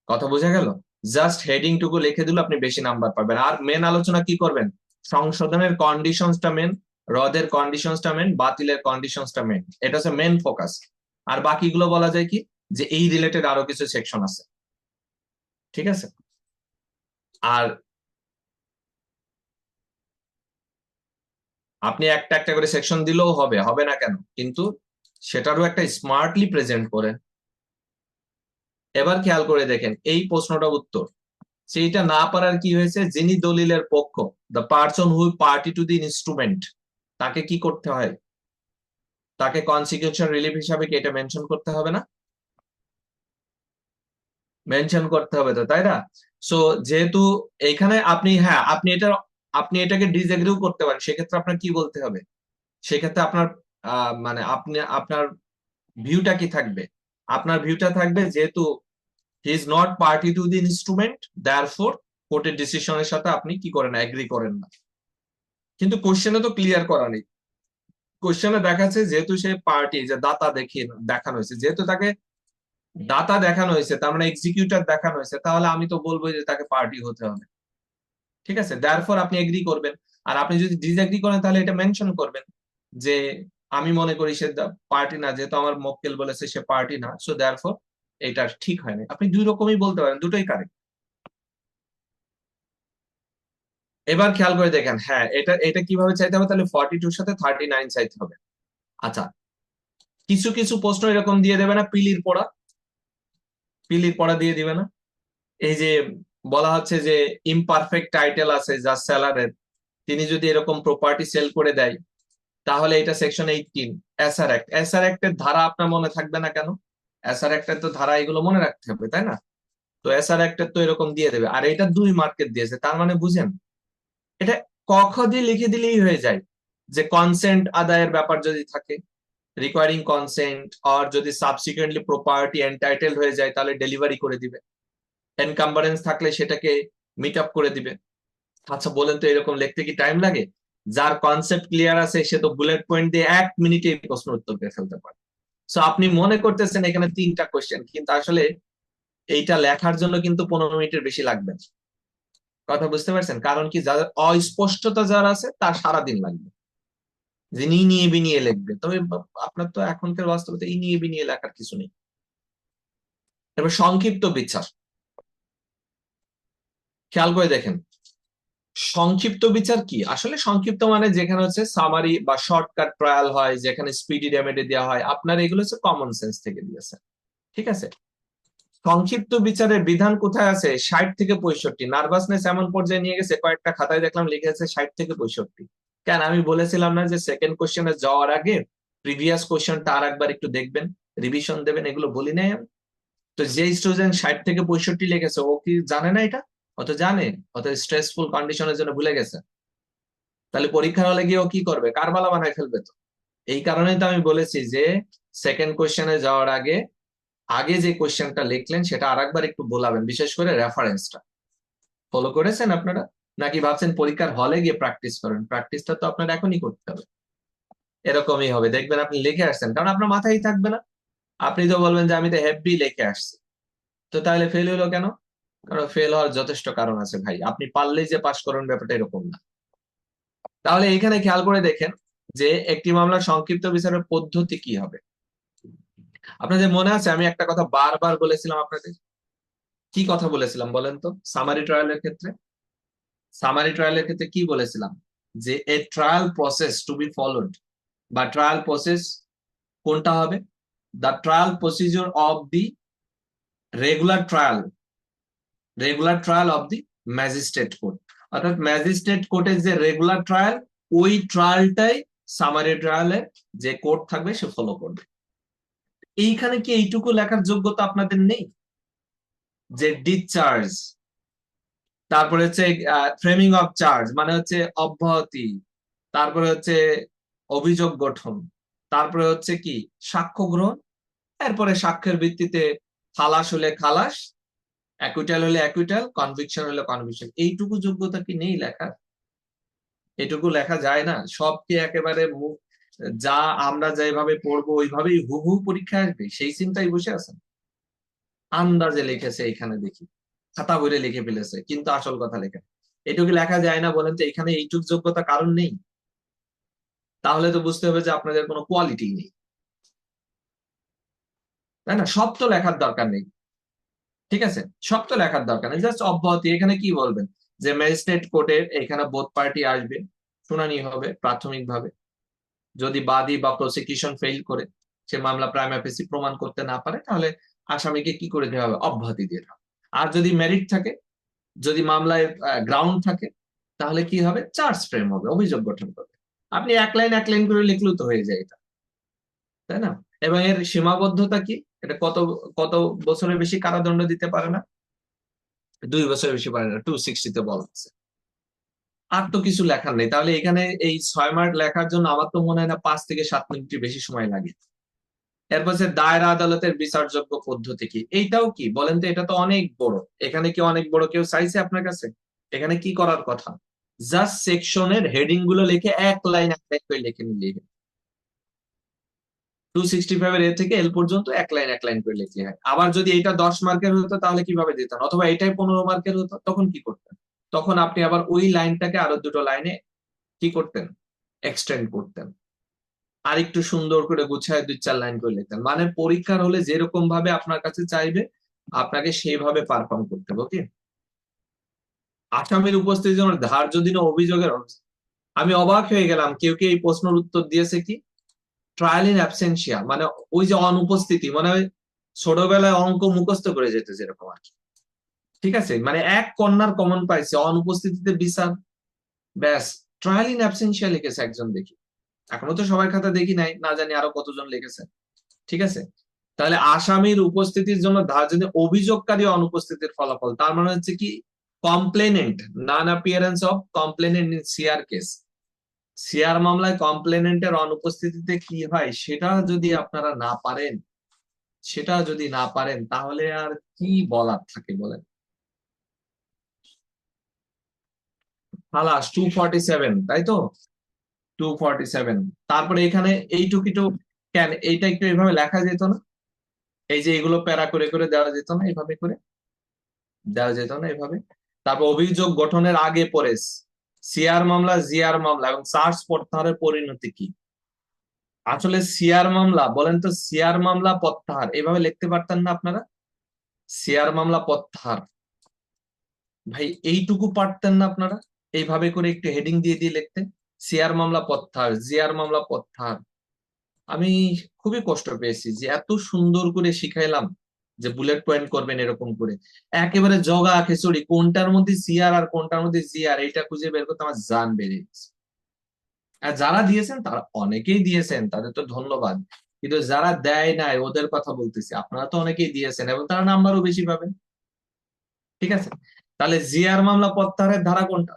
কথা বোঝা গেল? জাস্ট হেডিং টুকু লিখে দিল, আপনি বেশি নাম্বার পাবেন। আর মেন আলোচনা কি করবেন? সংশোধনের কন্ডিশনসটা মেন, রদের কন্ডিশনসটা মেন, বাতিলের কন্ডিশনসটা মেন, এটা হচ্ছে মেন ফোকাস। আর বাকিগুলো বলা যায় কি, যে এই রিলেটেড আরো কিছু সেকশন আছে। ঠিক আছে? আর আপনি একটা একটা করে সেকশন দিলেও হবে, হবে না কেন, কিন্তু সেটারও একটা স্মার্টলি প্রেজেন্ট করেন। এবার খেয়াল করে দেখেন এই প্রশ্নটা উত্তর, সেইটা না পারার কি হয়েছে, যিনি দলিলের পক্ষ, the person who party to the instrument, তাকে কি করতে হয়? তাকে কনসিকুয়েন্সিয়াল রিলিফ হিসাবে কি এটা মেনশন করতে হবে না? মেনশন করতে হবে তো, তাই না? সো যেহেতু এইখানে আপনি, হ্যাঁ আপনি এটা, আপনি এটাকে ডিসএগ্রিও করতে পারেন, সেক্ষেত্রে আপনার কি বলতে হবে? সেক্ষেত্রে আপনার মানে আপনি আপনার ভিউটা কি থাকবে? আপনার ভিউটা থাকবে যেহেতু he is not party to the instrument, therefore কোর্টের ডিসিশনের সাথে আপনি কি করেন, এগ্রি করেন না। কিন্তু কোশ্চেনে তো ক্লিয়ার করা নেই। কোশ্চেনে দেখাচ্ছে যেহেতু সে পার্টি, যে দাতা দেখিয়ে দেখানো হয়েছে, যেহেতু তাকে দাতা দেখানো হয়েছে, তার মানে এক্সিকিউটর দেখানো হয়েছে, তাহলে আমি তো বলবো যে তাকে পার্টি হতে হবে। ঠিক আছে, দেয়ারফর আপনি এগ্রি করবেন। আর আপনি যদি ডিসএগ্রি করেন তাহলে এটা মেনশন করবেন যে আমি মনে করি সে পার্টি না, যেহেতু আমার মক্কেল বলেছে সে পার্টি না, সো দেয়ারফর এটা ঠিক হয়নি। আপনি দুই রকমই বলতে পারেন, দুটোই কারেক্ট। এবার খেয়াল করে দেখেন, হ্যাঁ এটা এটা কিভাবে চাইতে হবে, তাহলে 42 সাথে 39 চাইতে হবে। আচ্ছা, কিছু কিছু প্রশ্ন এরকম দিয়ে দেবে না, পিলির পড়া, পিলির পড়া দিয়ে দিবে না? এই যে বলা হচ্ছে যে ইমপারফেক্ট টাইটেল আছে যা সেলারের, তিনি যদি এরকম প্রপার্টি সেল করে দেয়, তাহলে এটা সেকশন 18 এসআর অ্যাক্ট। এসআর অ্যাক্টের ধারা আপনার মনে থাকবে না কেন? এসআর অ্যাক্টের তো ধারা এগুলো মনে রাখতে হবে, তাই না? তো এসআর অ্যাক্টের তো এরকম দিয়ে দেবে, আর এটা 2 মার্কেট দিয়েছে, তার মানে বুঝেন এটা ক খ দিয়ে লিখে দিলেই হয়ে যায় যে কনসেন্ট আদায়ের ব্যাপার যদি থাকে, রিকোয়ারিং কনসেন্ট, আর যদি সাবসিকুয়েন্টলি প্রপার্টি এন্টাইটেলড হয়ে যায় তাহলে ডেলিভারি করে দিবে, এনকাম্বারেন্স থাকলে সেটাকে মিট আপ করে দিবে। আচ্ছা বলেন তো এরকম লিখতে কি টাইম লাগে? যার কনসেপ্ট ক্লিয়ার আছে সে তো বুলেট পয়েন্ট দিয়ে 1 মিনিটে প্রশ্ন উত্তর দিয়ে ফেলতে পারে। সো আপনি মনে করতেছেন এখানে 3টা কোশ্চেন, কিন্তু আসলে এইটা লেখার জন্য কিন্তু 15 মিনিটের বেশি লাগবে না। কথা বুঝতে পারছেন? কারণ কি, যাদের অস্পষ্টতা যারা আছে তার সারাদিন লাগবে, যে নিয়ে বিনিয়ে লিখবে। তবে আপনার তো এখনকার বাস্তবতা এই নিয়ে বিনিয়ে লেখার কিছু নেই। এবার সংক্ষিপ্ত বিচার খেয়াল করে দেখেন। সংক্ষিপ্ত বিচার কি? আসলে সংক্ষিপ্ত মানে যেখানে হচ্ছে সামারি বা শর্টকাট ট্রায়াল হয়, যেখানে স্পিডি রেমেডি দেওয়া হয়, আপনার এগুলো হচ্ছে কমন সেন্স থেকে দিয়েছে, ঠিক আছে? সংক্ষিপ্ত বিচারের বিধান কোথায় আছে? 60 থেকে 65। নার্ভাসনেস এমন পর্যায়ে নিয়ে গেছে, কয়েকটা খাতায় দেখলাম লিখে আছে 60 থেকে 65। কেন, আমি বলেছিলাম না যে সেকেন্ড কোশ্চেনে যাওয়ার আগে প্রিভিয়াস কোশ্চেনটা আর একবার একটু দেখবেন, রিভিশন দেবেন, এগুলো বলি নাই আমি? তো যে স্টুডেন্ট 60 থেকে 65 লিখেছে ও কি জানে না এটা? অত জানে, অত স্ট্রেসফুল কন্ডিশনের জন্য ভুলে গেছে। তাহলে পরীক্ষার হলে গিয়ে ও কি করবে? কারবালা বানায় ফেলবে তো। এই কারণেই তো আমি বলেছি যে সেকেন্ড কোশ্চেনে যাওয়ার আগে আগে যে কোশ্চেনটা লিখলেন সেটা আরেকবার একটু বলাবেন, বিশেষ করে রেফারেন্সটা। ফলো করেছেন আপনারা? নাকি ভাবছেন পরীক্ষার হলে গিয়ে প্র্যাকটিস করেন? প্র্যাকটিসটা তো আপনার এখনই করতে হবে। এরকমই হবে, দেখবেন আপনি লিখে আসছেন, কারণ আপনার মাথায় থাকবে না। আপনি তো বলবেন যে আমি তো হেভি লিখে আসছি। তো তাহলে ফেল হলো কেন? কারণ ফেল হওয়ার যথেষ্ট কারণ আছে ভাই, আপনি পারলেই যে পাশ করুন ব্যাপারটা এরকম না। তাহলে এখানে খেয়াল করে দেখেন যে একটি মামলার সংক্ষিপ্ত বিচারের পদ্ধতি কি হবে। আপনাদের মনে আছে আমি একটা কথা বারবার বলেছিলাম আপনাদের? কি কথা বলেছিলাম বলেন তো? সামারি ট্রায়ালের ক্ষেত্রে, সামারি ট্রায়ালের ক্ষেত্রে কি বলেছিলাম? যে a trial process to be followed, বা ট্রায়াল প্রসেস কোনটা হবে? The trial procedure of the regular trial, regular trial of the magistrate court. অর্থাৎ ম্যাজিস্ট্রেট কোর্টের যে রেগুলার ট্রায়াল, ওই ট্রায়ালটাই সামারি ট্রায়ালের যে কোর্ট থাকবে সে ফলো করবে। এইখানে কি এইটুকু লেখার যোগ্যতা আপনাদের নেই? যে ডিসচার্জ, তারপরে হচ্ছে ফ্রেমিং অফ চার্জ মানে হচ্ছে অব্যাহতি, তারপরে হচ্ছে অভিযোগ গঠন, তারপরে হচ্ছে কি সাক্ষ্য গ্রহণ, এরপরে সাক্ষ্যের ভিত্তিতে খালাস হলে খালাস, অ্যাকুইটাল হলে অ্যাকুইটাল, কনভিকশন হলে কনভিকশন। এইটুকু যোগ্যতা কি নেই লেখা? এটুকু লেখা যায় না? সব কি একেবারে যা আমরা যেভাবে পড়বো ওইভাবেই হুবহু পরীক্ষা আসবে সেই চিন্তায় বসে আছেন? আন্দাজে লিখেছে এখানে দেখি, খাতা বইরে লিখে ফেলেছে, কিন্তু আসল কথা লেখা এটুকু লেখা যায় না বলেন তো? এখানে এইটুক যোগ্যতা কারণ নেই? তাহলে তো বুঝতে হবে যে আপনাদের কোনো কোয়ালিটি নেই, তাই না? সব তো লেখার দরকার নেই, ঠিক আছে? সব তো লেখার দরকার নেই, জাস্ট অব্যাহতি। এখানে কি বলবেন? যে ম্যাজিস্ট্রেট কোর্টের এখানে বোথ পার্টি আসবে, শুনানি হবে প্রাথমিকভাবে। যদি বাদী বা প্রসিকিউশন ফেল করে, সে মামলা প্রাইমা ফেসি প্রমাণ করতে না পারে, তাহলে আসামিকে কি করে দেওয়া হবে? অব্যাহতি দিয়ে দেওয়া। আর যদি মেরিট থাকে, যদি মামলায় গ্রাউন্ড থাকে, তাহলে কি হবে? চার্জ ফ্রেম হবে, অভিযোগ গঠন করবে। আপনি এক লাইন করে লিখলেও তো হয়ে যায় এটা, তাই না? এবং এর সীমাবদ্ধতা কি? এটা কত কত বছরের বেশি কারাদণ্ড দিতে পারে না? 2 বছরের বেশি পারে না, 260-তে বলা আছে। আর তো কিছু লেখার নেই। তাহলে এখানে এই 6 মার্ক লেখার জন্য আমার তো মনে হয় না 5 থেকে 7 মিনিটের বেশি সময় লাগে। এরপর হচ্ছে দায়রা আদালতের বিচারযোগ্য পদ্ধতি কি? এইটাও কি বলেন তো? এটা তো অনেক বড়। এখানে কি অনেক বড় কেউ চাইছে আপনার কাছে? এখানে কি করার কথা? জাস্ট সেকশনের হেডিং গুলো লিখে এক লাইন করে লিখে নিলে 265 এর থেকে এল পর্যন্ত এক লাইন করে লিখলে হয়। আবার যদি এটা 10 মার্কের হতো তাহলে কিভাবে দিতেন? অথবা এটাই 15 মার্কের হতো, তখন কি করতেন? তখন আপনি আবার ওই লাইনটাকে আরো দুটো লাইনে কি করতেন? এক্সটেন্ড করতেন, আর একটু সুন্দর করে গুছায় 2-4 লাইন করে লিখতেন। মানে পরীক্ষার হলে যেরকম ভাবে আপনার কাছে চাইবে আপনাকে সেইভাবে পারফর্ম করতে হবে। ওকে? আসামির উপস্থিতির জন্য ধার্য দিন অভিযোগের আমি অবাক হয়ে গেলাম, কেউ কি এই প্রশ্নের উত্তর দিয়েছে কি? ট্রায়াল ইন অ্যাবসেন্সিয়া মানে ওই যে অনুপস্থিতি, মানে ছোটবেলায় অঙ্ক মুখস্থ করে যেত যেরকম আর কি। ঠিক আছে, মানে এক কন্যার কমন পাইছে, অনুপস্থিতিতে বিচার, ব্যাস। ট্রায়াল ইন অ্যাবসেন্সিয়া লিখেছে একজন, দেখি। এখনো তো সবার খাতা দেখি নাই, না জানি আরো কতজন লিখেছে। ঠিক আছে, তাহলে আসামির উপস্থিতির জন্য যদি অভিযোগকারী অনুপস্থিতির ফলাফল, তার মানে হচ্ছে কি, complainant, non appearance of complainant in CR case. CR মামলায় কমপ্লেনেন্টের অনুপস্থিতিতে কি হয় সেটা যদি আপনারা না পারেন, তাহলে আর কি বলার থাকে বলেন। খালাস 247, তাই তো? 247। তারপরে এখানে এইটুকিটু, কেন এইটা একটু এভাবে লেখা যেত না? এই যে এগুলো প্যারা করে করে দেওয়া যেত না, এইভাবে করে দেওয়া যেত না এভাবে? তারপর অভিযোগ গঠনের আগে পরে সিআর মামলা, জিআর মামলা এবং চার্জ প্রত্যাহারের পরিণতি কি? আসলে সিআর মামলা, বলেন তো, সিআর মামলা প্রত্যাহার এভাবে লিখতে পারতেন না আপনারা? সিআর মামলা প্রত্যাহার, ভাই এইটুকু পারতেন না আপনারা? এইভাবে করে একটু হেডিং দিয়ে দিয়ে লিখতে, সিআর মামলা প্রত্যাহার, জিআর মামলা প্রত্যাহার। আমি খুবই কষ্ট পেয়েছি যে এত সুন্দর করে শিখাইলাম যে বুলেট পয়েন্ট করবেন এরকম করে, একেবারে জগা খিচুড়ি, কোনটার মধ্যে সিআর আর কোনটার মধ্যে জিআর এটা খুঁজে বের করতে আমার জান বেরিয়ে গেছে। আর যারা দিয়েছেন তারা অনেকেই দিয়েছেন, তাদের তো ধন্যবাদ। কিন্তু যারা দেয় নাই ওদের কথা বলতেছি, আপনারা তো অনেকেই দিয়েছেন এবং তারা নাম্বারও বেশি পাবেন। ঠিক আছে, তাহলে জিআর মামলা প্রত্যাহারের ধারা কোনটা?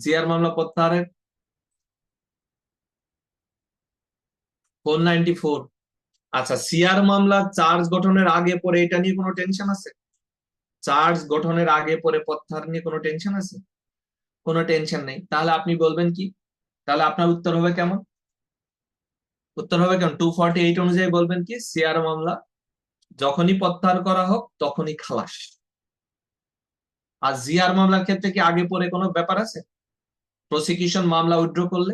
জিআর মামলা প্রত্যাহারের 494। আচ্ছা, সিআর মামলা চার্জ গঠনের আগে পরে এটা নিয়ে কোনো টেনশন আছে? চার্জ গঠনের আগে পরে প্রত্যাহার নিয়ে কোনো টেনশন আছে? কোনো টেনশন নেই। তাহলে আপনি বলবেন কি, তাহলে আপনার উত্তর হবে কেমন? উত্তর হবে কেমন? 248 অনুযায়ী বলবেন কি, সিআর মামলা যখনই প্রত্যাহার করা হোক তখনই খালাস। আর জিআর মামলার ক্ষেত্রে কি আগে পরে কোনো ব্যাপার আছে? প্রসিকিউশন মামলা উইথড্র করলে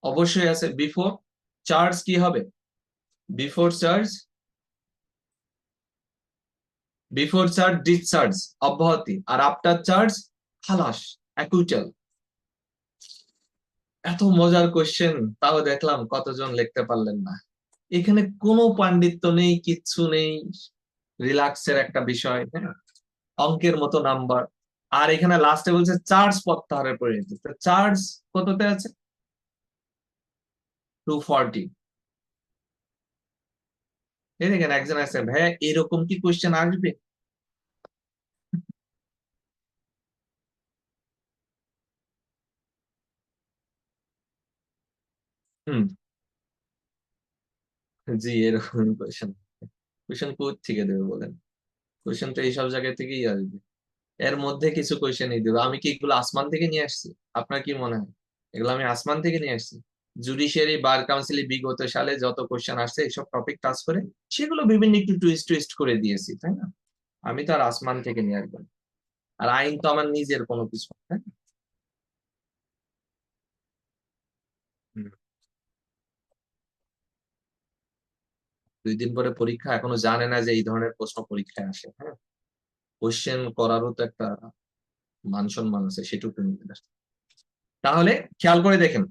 অবশ্যই আছে, বিফোর চার্জ কি হবে? বিফোর চার্জ, ডিসচার্জ অব্যাহতি, আর আফটার চার্জ খালাস, অ্যাকুইটাল। এত মজার কোশ্চেন, তাও দেখলাম কতজন লিখতে পারলেন না। এখানে কোনো পাণ্ডিত্য নেই, কিচ্ছু নেই, রিল্যাক্সের একটা বিষয়, হ্যাঁ, অঙ্কের মতো নাম্বার। আর এখানে লাস্টে বলছে চার্জ প্রত্যাহারের পরিণতি, চার্জ কততে আছে? 240। এই দেখেন একজন আছে, ভাইয়া এরকম কি কোশ্চেন আসবে? হুম, জি এরকম কোশ্চেন। কোশ্চেন কোথা থেকে দেবে বলেন? কোশ্চেন তো এইসব জায়গা থেকেই আসবে। এর মধ্যে কিছু কোশ্চেনই দেবো। আমি কি এগুলো আসমান থেকে নিয়ে আসছি? আপনার কি মনে হয় এগুলো আমি আসমান থেকে নিয়ে আসছি? জুডিশিয়ারি বার কাউন্সিলে বিগত সালে যত কোশ্চেন আসছে এইসব টপিক টাচ করে, সেগুলো বিভিন্ন একটু টুইস্ট টুইস্ট করে দিয়েছি, তাই না? আমি তো আর আসমান থেকে নিয়ে আসবো না। আর আইন তো আমার নিজের কোনো কিছু না, তাই না? হুম। 2 দিন পরে পরীক্ষা, এখনো জানে না যে এই ধরনের প্রশ্ন পরীক্ষায় আসে, হ্যাঁ। কোশ্চেন করারও তো একটা মান সম্মান আছে, সেটুকু নিতে হবে। তাহলে খেয়াল করে দেখেন,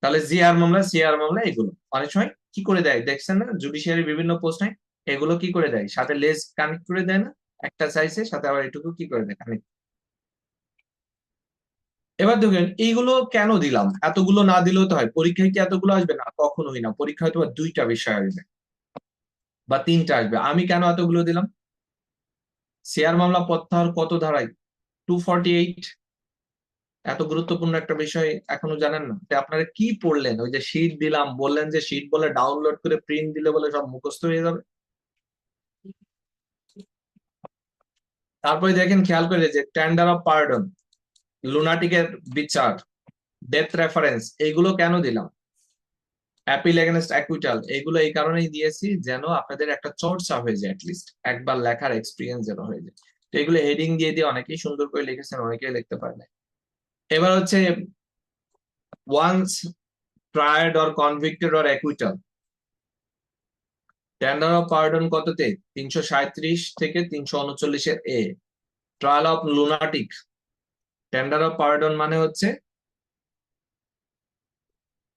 তাহলে জিআর মামলা, সিআর মামলা, এগুলো অনেক সময় কি করে দেয় দেখছেন না, জুডিশিয়ারি বিভিন্ন প্রশ্নে এগুলো কি করে দেয়, সাথে লেজ কানেক্ট করে দেয় না? একটা চাইছে সাথে আবার এটুকু কি করে দেয়, কানেক্ট। এবার দেখেন এইগুলো কেন দিলাম, এতগুলো না দিলেও তো হয়, পরীক্ষায় কি এতগুলো আসবে? না, কখনোই না। পরীক্ষায় তো 2টা বিষয় আসবে বা 3টা আসবে। আমি কেন এতগুলো দিলাম? সিআর মামলা প্রত্যাহার কত ধারায়? 248। এত গুরুত্বপূর্ণ একটা বিষয় এখনো জানেন না? তো আপনারা কি পড়লেন? ওই যে শীট দিলাম, বললেন যে শীট বলে ডাউনলোড করে প্রিন্ট দিলে বলে সব মুখস্থ হয়ে যাবে। তারপরে দেখেন, খেয়াল করে যে টেন্ডার অফ পার্ডন, লুনাটিকের বিচার, ডেথ রেফারেন্স, এগুলো কেন দিলাম? অ্যাপিল এগেনস্ট অ্যাকুইটাল, এগুলো এই কারণেই দিয়েছি যেন আপনাদের একটা চর্চা হয়ে যায়, অ্যাটলিস্ট একবার লেখার এক্সপিরিয়েন্স যেন হয়ে যায়। তো এগুলো হেডিং দিয়ে দিয়ে অনেকেই সুন্দর করে লিখেছেন, অনেকেই লিখতে পারে না। এবার হচ্ছে once tried or convicted or acquittal, tender of pardon কততে? 337 থেকে 339 এ। Trial of lunatic, tender of pardon মানে হচ্ছে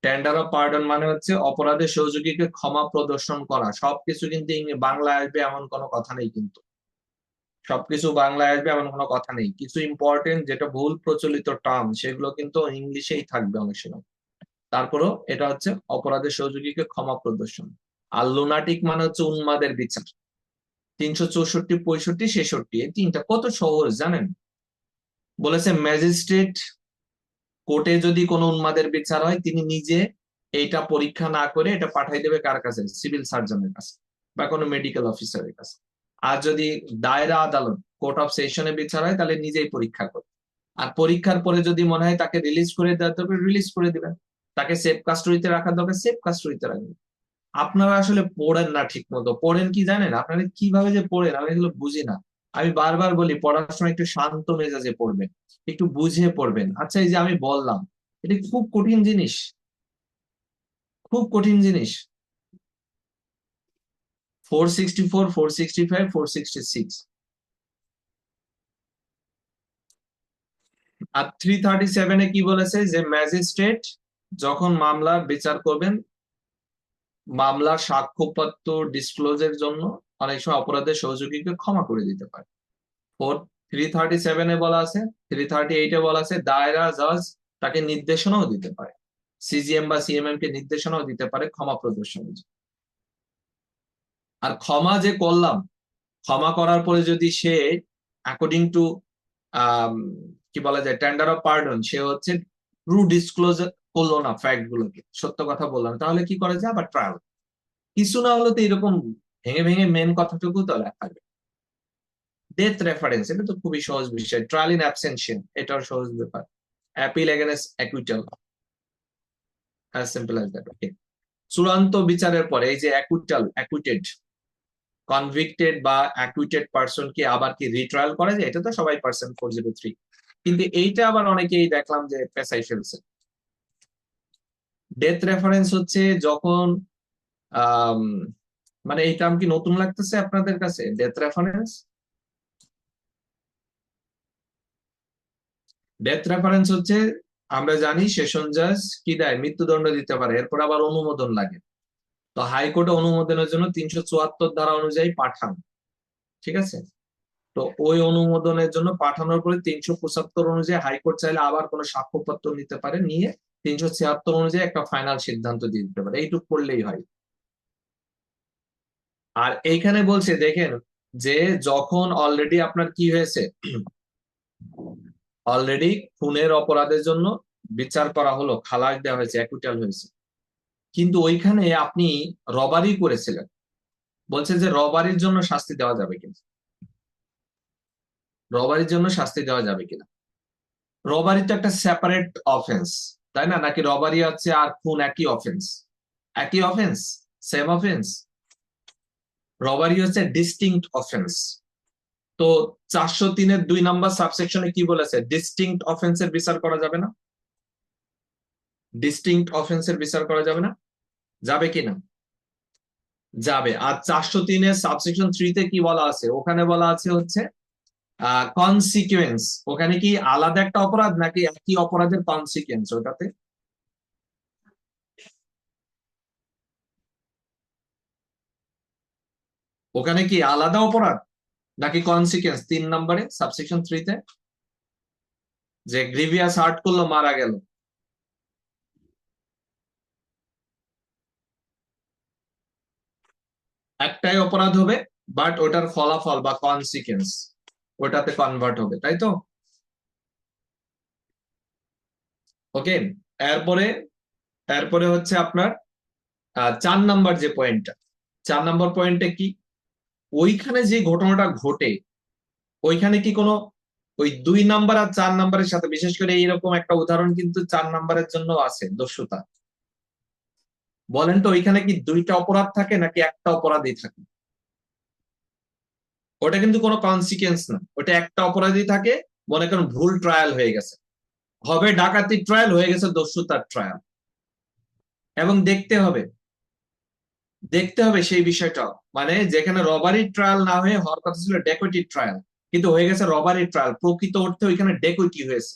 টেন্ডার অফ পার্ডন মানে হচ্ছে অপরাধের সহযোগীকে ক্ষমা প্রদর্শন করা। সবকিছু কিন্তু বাংলায় আসবে এমন কোনো কথা নেই, কিন্তু সবকিছু বাংলায় আসবে এমন কোনো কথা নেই। কিছু ইম্পর্টেন্ট যেটা ভুল প্রচলিত টার্ম সেগুলো কিন্তু ইংলিশেই থাকবে অনেক সময়। তারপরও এটা হচ্ছে অপরাধের সহযোগীকে ক্ষমা প্রদর্শন। আর লুনাটিক মানে হচ্ছে উন্মাদের বিচার। 364, 65, 66 এই তিনটা কত সহজ জানেন। বলেছে ম্যাজিস্ট্রেট কোর্টে যদি কোনো উন্মাদের বিচার হয় তিনি নিজে এইটা পরীক্ষা না করে এটা পাঠাই দেবে কার কাছে, সিভিল সার্জনের কাছে বা কোনো মেডিকেল অফিসারের কাছে। আর যদি দায়রা আদালত কোর্ট অফ সেশনে বিচার হয় তাহলে নিজেই পরীক্ষা করে। আর পরীক্ষার পরে যদি মনে হয় তাকে রিলিজ করে দেওয়ার দরকার রিলিজ করে দিবেন, তাকে সেফ কাস্টডিতে রাখার দরকার সেফ কাস্টডিতে রাখবেন। আপনারা আসলে পড়েন না ঠিক মতো। পড়েন কি জানেন, আপনারা কিভাবে যে পড়েন আমি এগুলো বুঝি না। আমি বারবার বলি পড়াশোনা একটু শান্ত মেজাজে পড়বেন, একটু বুঝে পড়বেন। আচ্ছা এই যে আমি বললাম এটা খুব কঠিন জিনিস, খুব কঠিন জিনিস। 464, 465, 466 আর 337-এ কি বলেছে যে ম্যাজিস্ট্রেট যখন মামলার বিচার করবেন মামলার সাক্ষ্যপত্র ডিসক্লোজের জন্য অনেক সময় অপরাধের সহযোগীকে ক্ষমা করে দিতে পারে। 337-এ বলা আছে, 338-এ বলা আছে দায়রা জজ তাকে নির্দেশনাও দিতে পারে, সিজিএম বা সিএমএম কে নির্দেশনাও দিতে পারে ক্ষমা প্রদর্শনের জন্য। আর ক্ষমা যে করলাম, ক্ষমা করার পরে যদি সে অ্যাকর্ডিং টু কি বলা যায় টেন্ডার অফ পার্ডন সে হচ্ছে ট্রু ডিসক্লোজ করলো না, ফ্যাক্ট গুলোকে সত্য কথা বললাম, তাহলে কি করা যায় আবার ট্রায়াল। কিছু না হলে তো এরকম ভেঙে ভেঙে মেন কথাটুকু তো লেখা যায়। ডেথ রেফারেন্স এটা তো খুবই সহজ বিষয়, ট্রায়াল ইন অ্যাবসেনশন এটাও সহজ ব্যাপার। Appeal against acquittal, as simple as that. Okay, চূড়ান্ত বিচারের পরে এই যে অ্যাকুইটাল, অ্যাকুইটেড, কনভিক্টেড বা অ্যাকুইটেড পার্সন কে আবার কি রিট্রায়াল করা যায়, এটা তো সবাই পার্সন 403। কিন্তু এইটা আবার অনেকেই দেখলাম যে পেশাই ফেলছে। ডেথ রেফারেন্স হচ্ছে যখন আহ মানে এই টার্ম কি নতুন লাগতেছে আপনাদের কাছে, ডেথ রেফারেন্স? ডেথ রেফারেন্স হচ্ছে আমরা জানি সেশন জাজ কি দেয়, মৃত্যুদণ্ড দিতে পারে, এরপর আবার অনুমোদন লাগে। তো হাইকোর্টে অনুমোদনের জন্য 374 ধারা অনুযায়ী পাঠান, ঠিক আছে। তো ওই অনুমোদনের জন্য পাঠানোর পরে 375 অনুযায়ী হাইকোর্ট চাইলে আবার কোনো সাক্ষ্যপত্র নিতে পারে, নিয়ে 376 অনুযায়ী একটা ফাইনাল সিদ্ধান্ত দিয়ে দিতে পারে, এইটুকু করলেই হয়। আর এইখানে বলছে দেখেন যে যখন অলরেডি আপনার কি হয়েছে, অলরেডি খুনের অপরাধের জন্য বিচার করা হলো, খালাস দেওয়া হয়েছে, অ্যাকুইটাল হয়েছে, কিন্তু ওইখানে আপনি রবারি করেছিলেন, বলছে যে রবারির জন্য শাস্তি দেওয়া যাবে কিনা, রবারির জন্য শাস্তি দেওয়া যাবে কিনা। রবারি তো একটা সেপারেট অফেন্স, তাই না? নাকি রবারি হচ্ছে আর খুন একই অফেন্স? একই অফেন্স, সেম অফেন্স। রবারি হচ্ছে ডিস্টিংক্ট অফেন্স। তো 403-এর 2 নম্বর সাবসেকশনে কি বলেছে, ডিস্টিংক্ট অফেন্সের বিচার করা যাবে না, ডিস্টিংক্ট অফেন্সের বিচার করা যাবে না, যাবে কিনা? যাবে। আর 403-এর সাবসেকশন 3-তে কি বলা আছে, ওখানে বলা আছে হচ্ছে কনসিকুয়েন্স। ওখানে কি আলাদা একটা অপরাধ নাকি একই অপরাধের কনসিকুয়েন্স ওটাতে? ওখানে কি আলাদা অপরাধ নাকি কনসিকুয়েন্স 3 নম্বরে সাবসেকশন 3-তে, যে গ্রিভিয়াস হার্ট করলো মারা গেল, একটাই অপরাধ হবে, বাট ওটার ফলাফল বা কনসিকুয়েন্স ওটাতে কনভার্ট হবে, তাই তো? ওকে, এরপরে এরপরে হচ্ছে আপনার 4 নম্বর যে পয়েন্টটা, 4 নম্বর পয়েন্টে কি, ওইখানে যে ঘটনাটা ঘটে ওইখানে কি কোনো ওই 2 নম্বর আর 4 নম্বরের সাথে, বিশেষ করে এইরকম একটা উদাহরণ কিন্তু 4 নম্বরের জন্য আছে, দস্যুতা। বলেন তো ওইখানে কি দুইটা অপরাধ থাকে নাকি একটা অপরাধই থাকে? ওটা কিন্তু কোনো কনসিকুয়েন্স না, ওটা একটা অপরাধী থাকে। মনে করেন ভুল ট্রায়াল হয়ে গেছে, হবে ডাকাতির ট্রায়াল, হয়ে গেছে দস্যুতার ট্রায়াল, এবং দেখতে হবে, দেখতে হবে সেই বিষয়টা। মানে যেখানে রবারি ট্রায়াল না হয়ে হওয়ার কথা ছিল ডেকোইটি ট্রায়াল, কিন্তু হয়ে গেছে রবারি ট্রায়াল, প্রকৃত অর্থে ওইখানে ডেকোইটি হয়েছে।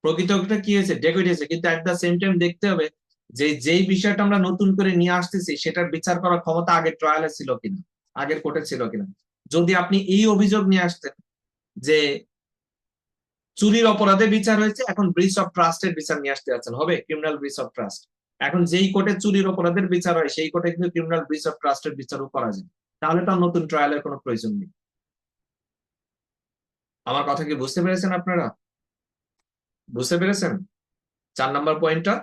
প্রকৃতটা কি হয়েছে, ডেকেট হয়েছে, কিন্তু এট দা সেম টাইম দেখতে হবে যে যেই বিষয়টা আমরা নতুন করে নিয়ে আসতেছি সেটার বিচার করার ক্ষমতা আগের ট্রায়ালে ছিল কিনা, আগের কোর্টে ছিল কিনা। যদি আপনি এই অভিযোগ নিয়ে আসতেন যে চুরির অপরাধে বিচার হয়েছে, এখন ব্রিচ অফ ট্রাস্টের বিচার নিয়ে আসতে যাচ্ছেন, হবে ক্রিমিনাল ব্রিচ অফ ট্রাস্ট। এখন যেই কোর্টে চুরির অপরাধের বিচার হয় সেই কোর্টে কিন্তু ক্রিমিনাল ব্রিচ অফ ট্রাস্টের বিচারও করা যায়, তাহলে তো আর নতুন ট্রায়ালের কোনো প্রয়োজন নেই। আমার কথা কি বুঝতে পেরেছেন আপনারা? বুঝতে পেরেছেন 4 নম্বর পয়েন্টটা?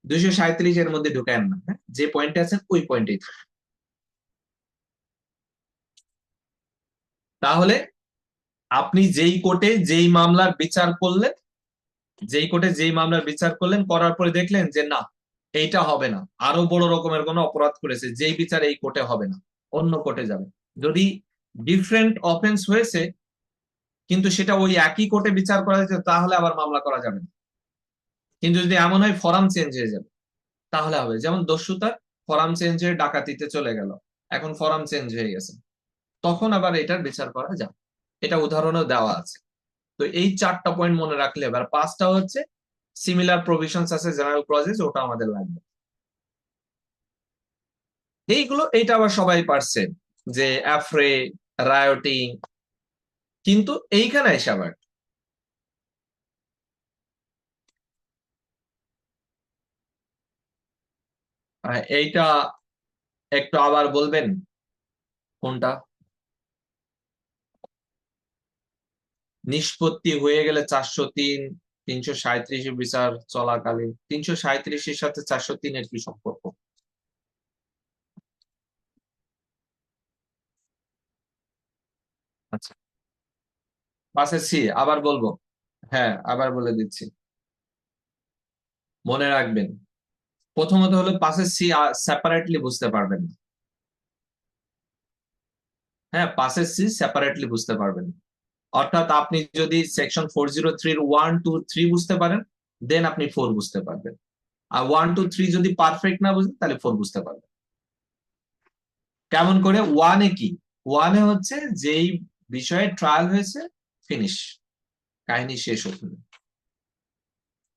237 এর মধ্যে ঢুকায়েন না, হ্যাঁ? যে পয়েন্টে আছেন ওই পয়েন্টেই। তাহলে আপনি যেই কোর্টে যেই মামলার বিচার করলেন, যেই কোর্টে যেই মামলার বিচার করলেন, করার পরে দেখলেন যে না এইটা হবে না, আরো বড় রকমের কোনো অপরাধ করেছে, যেই বিচার এই কোর্টে হবে না, অন্য কোর্টে যাবে। যদি ডিফারেন্ট অফেন্স হয়েছে কিন্তু সেটা ওই একই কোর্টে বিচার করা যেত, তাহলে আবার মামলা করা যাবে না। কিন্তু যদি এমন হয় ফরাম চেঞ্জ হয়ে যাবে, তাহলে হবে। যেমন দস্যুতার ফরাম চেঞ্জ হয়ে ডাকাতিতে চলে গেল, এখন ফরাম চেঞ্জ হয়ে গেছে, তখন আবার এটার বিচার করা যাবে। এটা উদাহরণও দেওয়া আছে। তো এই 4টা পয়েন্ট মনে রাখলে এবার 5টা হচ্ছে সিমিলার প্রভিশনস আছে জেনারেল ক্লজেস, ওটা আমাদের লাগবে। এইগুলো এইটা আবার সবাই পারছে, যে অ্যাফ্রে, রায়োটিং। কিন্তু এইখানে এসে আবার এইটা একটু আবার বলবেন কোনটা? নিষ্পত্তি হয়ে গেলে 403, 337 বিচার চলাকালীন, 337-এর সাথে 403-এর কি সম্পর্ক? আচ্ছা, পাশে সি আবার বলবো, হ্যাঁ আবার বলে দিচ্ছি, মনে রাখবেন। প্রথমত হলো পাশে সি সেপারেটলি বুঝতে পারবেন না। হ্যাঁ, পাশে সি সেপারেটলি বুঝতে পারবেন না। অর্থাৎ আপনি যদি সেকশন 403-এর 1, 2, 3 বুঝতে পারেন, দেন আপনি 4 বুঝতে পারবেন। আর 1, 2, 3 যদি পারফেক্ট না বুঝেন তাহলে 4 বুঝতে পারবেন। কেমন করে? ওয়ানে কি, ওয়ানে হচ্ছে যেই বিষয়ে ট্রায়াল হয়েছে, ফিনিশ, কাহিনী শেষ হচ্ছে,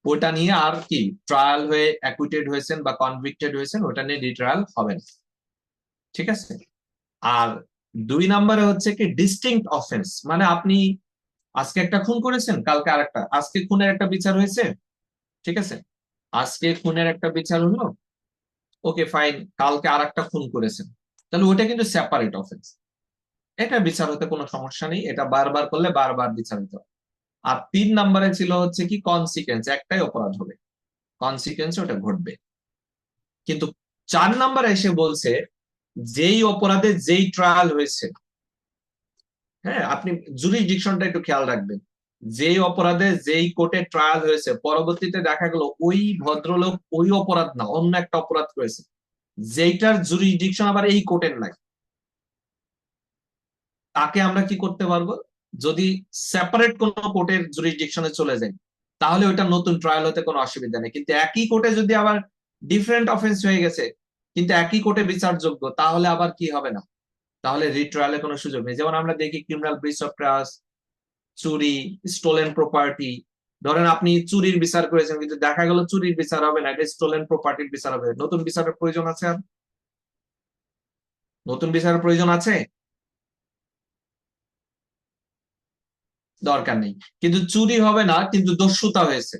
ওটা নিয়ে আর কি ট্রায়াল হয়ে অ্যাকুইটেড হয়েছেন বা কনভিক্টেড হয়েছেন ওটা নিয়ে রিট্রায়াল হবে না। ঠিক আছে? আর 2 নম্বরে হচ্ছে কি ডিস্টিংক্ট অফেন্স, মানে আপনি আজকে একটা খুন করেছেন, কালকে আরেকটা, আজকে খুনের একটা বিচার হয়েছে, ঠিক আছে, আজকে খুনের একটা বিচার হলো, ওকে ফাইন, কালকে আরেকটা খুন করেছেন, তাহলে ওটা কিন্তু সেপারেট অফেন্স, এটা বিচার হতে কোনো সমস্যা নেই, এটা বারবার করলে বারবার বিচার হতে হবে। আর 3 নম্বরে ছিল হচ্ছে কি কনসিকুয়েন্স, একটাই অপরাধ হবে, কনসিকুয়েন্স ওটা ঘটবে। কিন্তু 4 নম্বরে এসে বলছে যেই অপরাধে যেই ট্রায়াল হয়েছে, হ্যাঁ আপনি জুরিসডিকশনটা একটু খেয়াল রাখবেন, যেই অপরাধে যেই কোর্টে ট্রায়াল হয়েছে, পরবর্তীতে দেখা গেল ওই ভদ্রলোক ওই অপরাধ না অন্য একটা অপরাধ করেছে, যেইটার জুরিসডিকশন আবার এই কোর্টের নাই, তাকে আমরা কি করতে পারবো? যদি সেপারেট কোন কোর্টের জুরিসডিকশনে চলে যায় তাহলে ওইটা নতুন ট্রায়াল হতে কোনো অসুবিধা নেই। কিন্তু একই কোর্টে যদি আবার ডিফারেন্ট অফেন্স হয়ে গেছে কিন্তু একই কোর্টে বিচারযোগ্য, তাহলে আবার কি হবে না, তাহলে রিট্রায়ালে কোনো সুযোগ নেই। যেমন আমরা দেখি ক্রিমিনাল ব্রিচ অফ ট্রাস্ট, চুরি, স্টোলেন প্রপার্টি। ধরেন আপনি চুরির বিচার করেছেন কিন্তু দেখা গেল চুরির বিচার হবে না, এটা স্টোলেন প্রপার্টির বিচার হবে, নতুন বিচারের প্রয়োজন আছে? আর নতুন বিচারের প্রয়োজন আছে? দরকার নেই। কিন্তু চুরি হবে না, কিন্তু দস্যুতা হয়েছে,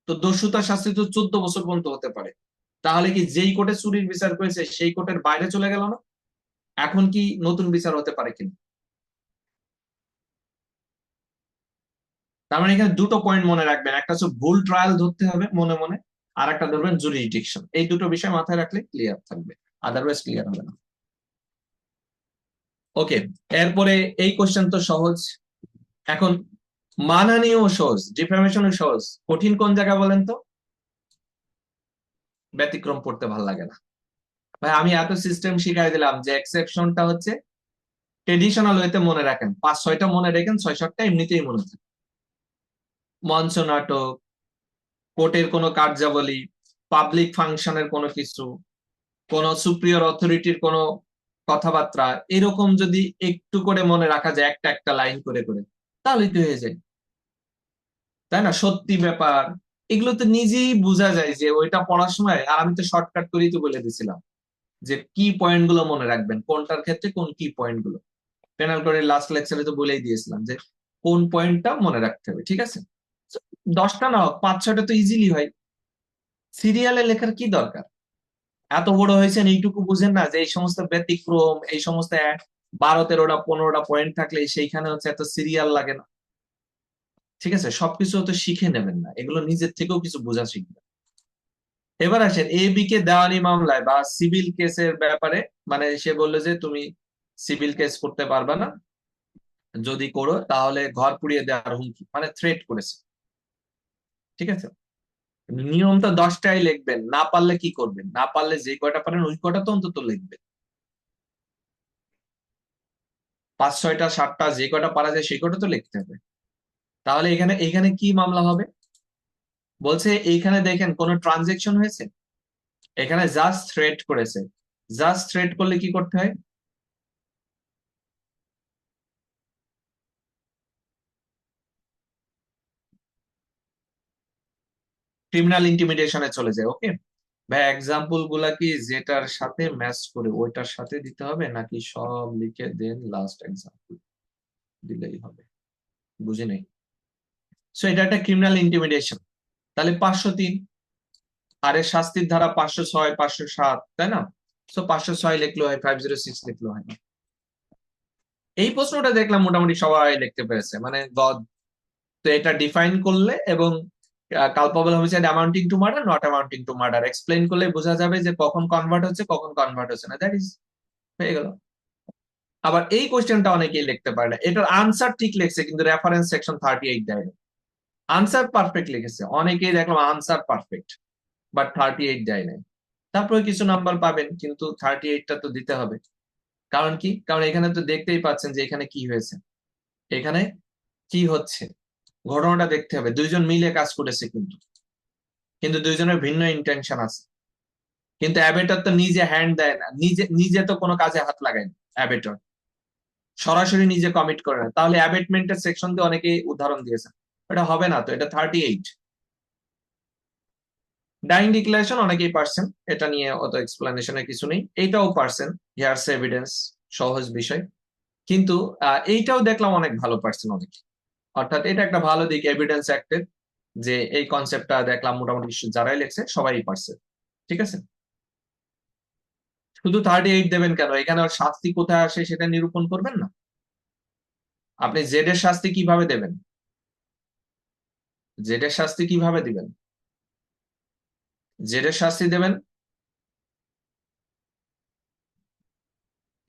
তো দস্যুতার শাস্তি তো 14 বছর পর্যন্ত হতে পারে। তাহলে কি যেই কোর্টে চুরির বিচার করেছে সেই কোর্টের বাইরে চলে গেল না? এখন কি নতুন বিচার হতে পারে কিনা? তার মানে এখানে দুটো পয়েন্ট মনে রাখবেন, একটা হচ্ছে ভুল ট্রায়াল ধরতে হবে মনে মনে, আর একটা ধরবেন জুরিসডিকশন। এই দুটো বিষয় মাথায় রাখলে ক্লিয়ার থাকবে, আদারওয়াইজ ক্লিয়ার হবে না। ওকে, এরপরে এই কোশ্চেন তো সহজ। এখন মানহানিও সহজ, ডিফামেশনও সহজ, কঠিন কোন জায়গা বলেন তো? ব্যতিক্রম পড়তে ভাল লাগে না ভাই। আমি এত সিস্টেম শিখাই দিলাম যে এক্সেপশনটা হচ্ছে ট্রেডিশনাল ওয়েতে মনে রাখেন, 5-6টা মনে রাখেন, 6-7টা এমনিতেই মনে থাকে। মঞ্চ নাটক, কোর্টের কোনো কার্যাবলী, পাবলিক ফাংশনের কোনো কিছু, কোন সুপ্রিয়র অথরিটির কোনো কথাবার্তা এরকম যদি একটু করে মনে রাখা যায়, একটা একটা লাইন করে করে, তাহলেই তো হয়ে যায়, তাই না? সত্যি ব্যাপার, এগুলো তো নিজেই বোঝা যায় যে ওইটা পড়ার সময়। আর আমি তো শর্টকাট করেই তো বলে দিছিলাম যে কি পয়েন্ট গুলো মনে রাখবেন, কোনটার ক্ষেত্রে কোন কি পয়েন্ট গুলো। পেনাল করে লাস্ট লেকচারে তো বলেই দিয়েছিলাম যে কোন পয়েন্টটা মনে রাখতে হবে, ঠিক আছে? 10টা না হোক, 5-6টা তো ইজিলি হয়। সিরিয়ালে লেখার কি দরকার? এত বড় হয়েছেন এইটুকু বুঝেন না যে এই সমস্ত ব্যতিক্রম, এই সমস্ত 12-13টা 15টা পয়েন্ট থাকলে সেইখানে হচ্ছে এত সিরিয়াল লাগে না। ঠিক আছে, সবকিছু তো শিখে নেবেন না, এগুলো নিজের থেকেও কিছু বোঝা শিখবেন। এবার আসেন এ বি কে দেওয়ানি মামলায় বা সিভিল কেসের ব্যাপারে। মানে সে বললো যে তুমি সিভিল কেস করতে পারবে না, যদি করো তাহলে ঘর পুড়িয়ে দেওয়ার হুমকি, মানে থ্রেট করেছে। ঠিক আছে, নিয়মটা 10টাই লিখবেন, না পারলে কি করবেন, না পারলে যে কয়টা পারেন ওই কয়টা তো অন্তত লিখবেন। 5-6টা 7টা যে কয়টা পারা যায় সেই কয়টা তো লিখতে হবে। তাহলে এখানে এখানে কি মামলা হবে? বলছে এইখানে দেখেন কোন ট্রানজেকশন হয়েছে? এখানে জাস্ট থ্রেট করেছে। জাস্ট থ্রেট করলে কি করতে হয়? ক্রিমিনাল ইন্টিমিডেশনে চলে যায়। ওকে ভাই, এক্সাম্পল গুলা কি যেটার সাথে ম্যাচ করে ওইটার সাথে দিতে হবে, নাকি সব লিখে দেন লাস্ট এক্সাম্পল দিলেই হবে? বুঝি নাই। সো এটা একটা ক্রিমিনাল ইন্টিমিডেশন। তাহলে 503, আর এর শাস্তির ধারা 506 507, তাই না? তো 506 লিখলো হয়, 506 লিখলো হয় না। এই প্রশ্নটা দেখলাম মোটামুটি সবাই লিখতে পেরেছে, মানে গদ। তো এটা ডিফাইন করলে এবং culpable homicide amounting to murder, not amounting to murder explain করলে বোঝা যাবে যে কখন কনভার্ট হচ্ছে কখন কনভার্ট হচ্ছে না, দ্যাট ইজ হয়ে গেল। আবার এই কোশ্চেনটা অনেকেই লিখতে পারে না, এটার আনসার ঠিক লিখছে কিন্তু রেফারেন্স সেকশন 38 দেয় না। আনসার পারফেক্ট লিখেছে, অনেকেই দেখলাম আনসার পারফেক্ট, বাট 38 দেয় নাই। তারপরে কিছু নাম্বার পাবেন, কিন্তু 38টা তো দিতে হবে। কারণ কি? কারণ এখানে তো দেখতেই পাচ্ছেন যে এখানে কি হয়েছে, এখানে কি হচ্ছে, ঘটনাটা দেখতে হবে। দুইজন মিলে কাজ করেছে, কিন্তু কিন্তু দুইজনের ভিন্ন ইন্টেনশন আছে। কিন্তু অ্যাবেটর তো নিজে হ্যান্ড দেয় না, নিজে নিজে তো কোনো কাজে হাত লাগায় না। অ্যাবেটর সরাসরি নিজে কমিট করে না, তাহলে অ্যাবেটমেন্টের সেকশন দিয়ে অনেকেই উদাহরণ দিয়েছে। এটা হবে না, তো এটা 38। ডাইং ডিক্লারেশন অনেকেই পারছেন, এটা নিয়ে অত এক্সপ্লেনেশনের কিছু নেই। এইটাও পারছেন, হিয়ার্স এভিডেন্স, সহজ বিষয়। কিন্তু এইটাও দেখলাম অনেক ভালো পারছেন অনেকে। অর্থাৎ এটা একটা ভালো দিক এভিডেন্স অ্যাক্টের, যে এই কনসেপ্টটা দেখলাম মোটামুটি যারাই লেখছে সবাই পারছে। ঠিক আছে, শুধু 38 দেবেন কেন? এখানে ওর শাস্তি কোথায় আসে সেটা নিরূপণ করবেন না? আপনি জেড এর শাস্তি কিভাবে দেবেন? জেড এর শাস্তি কিভাবে দিবেন? জেড এর শাস্তি দেবেন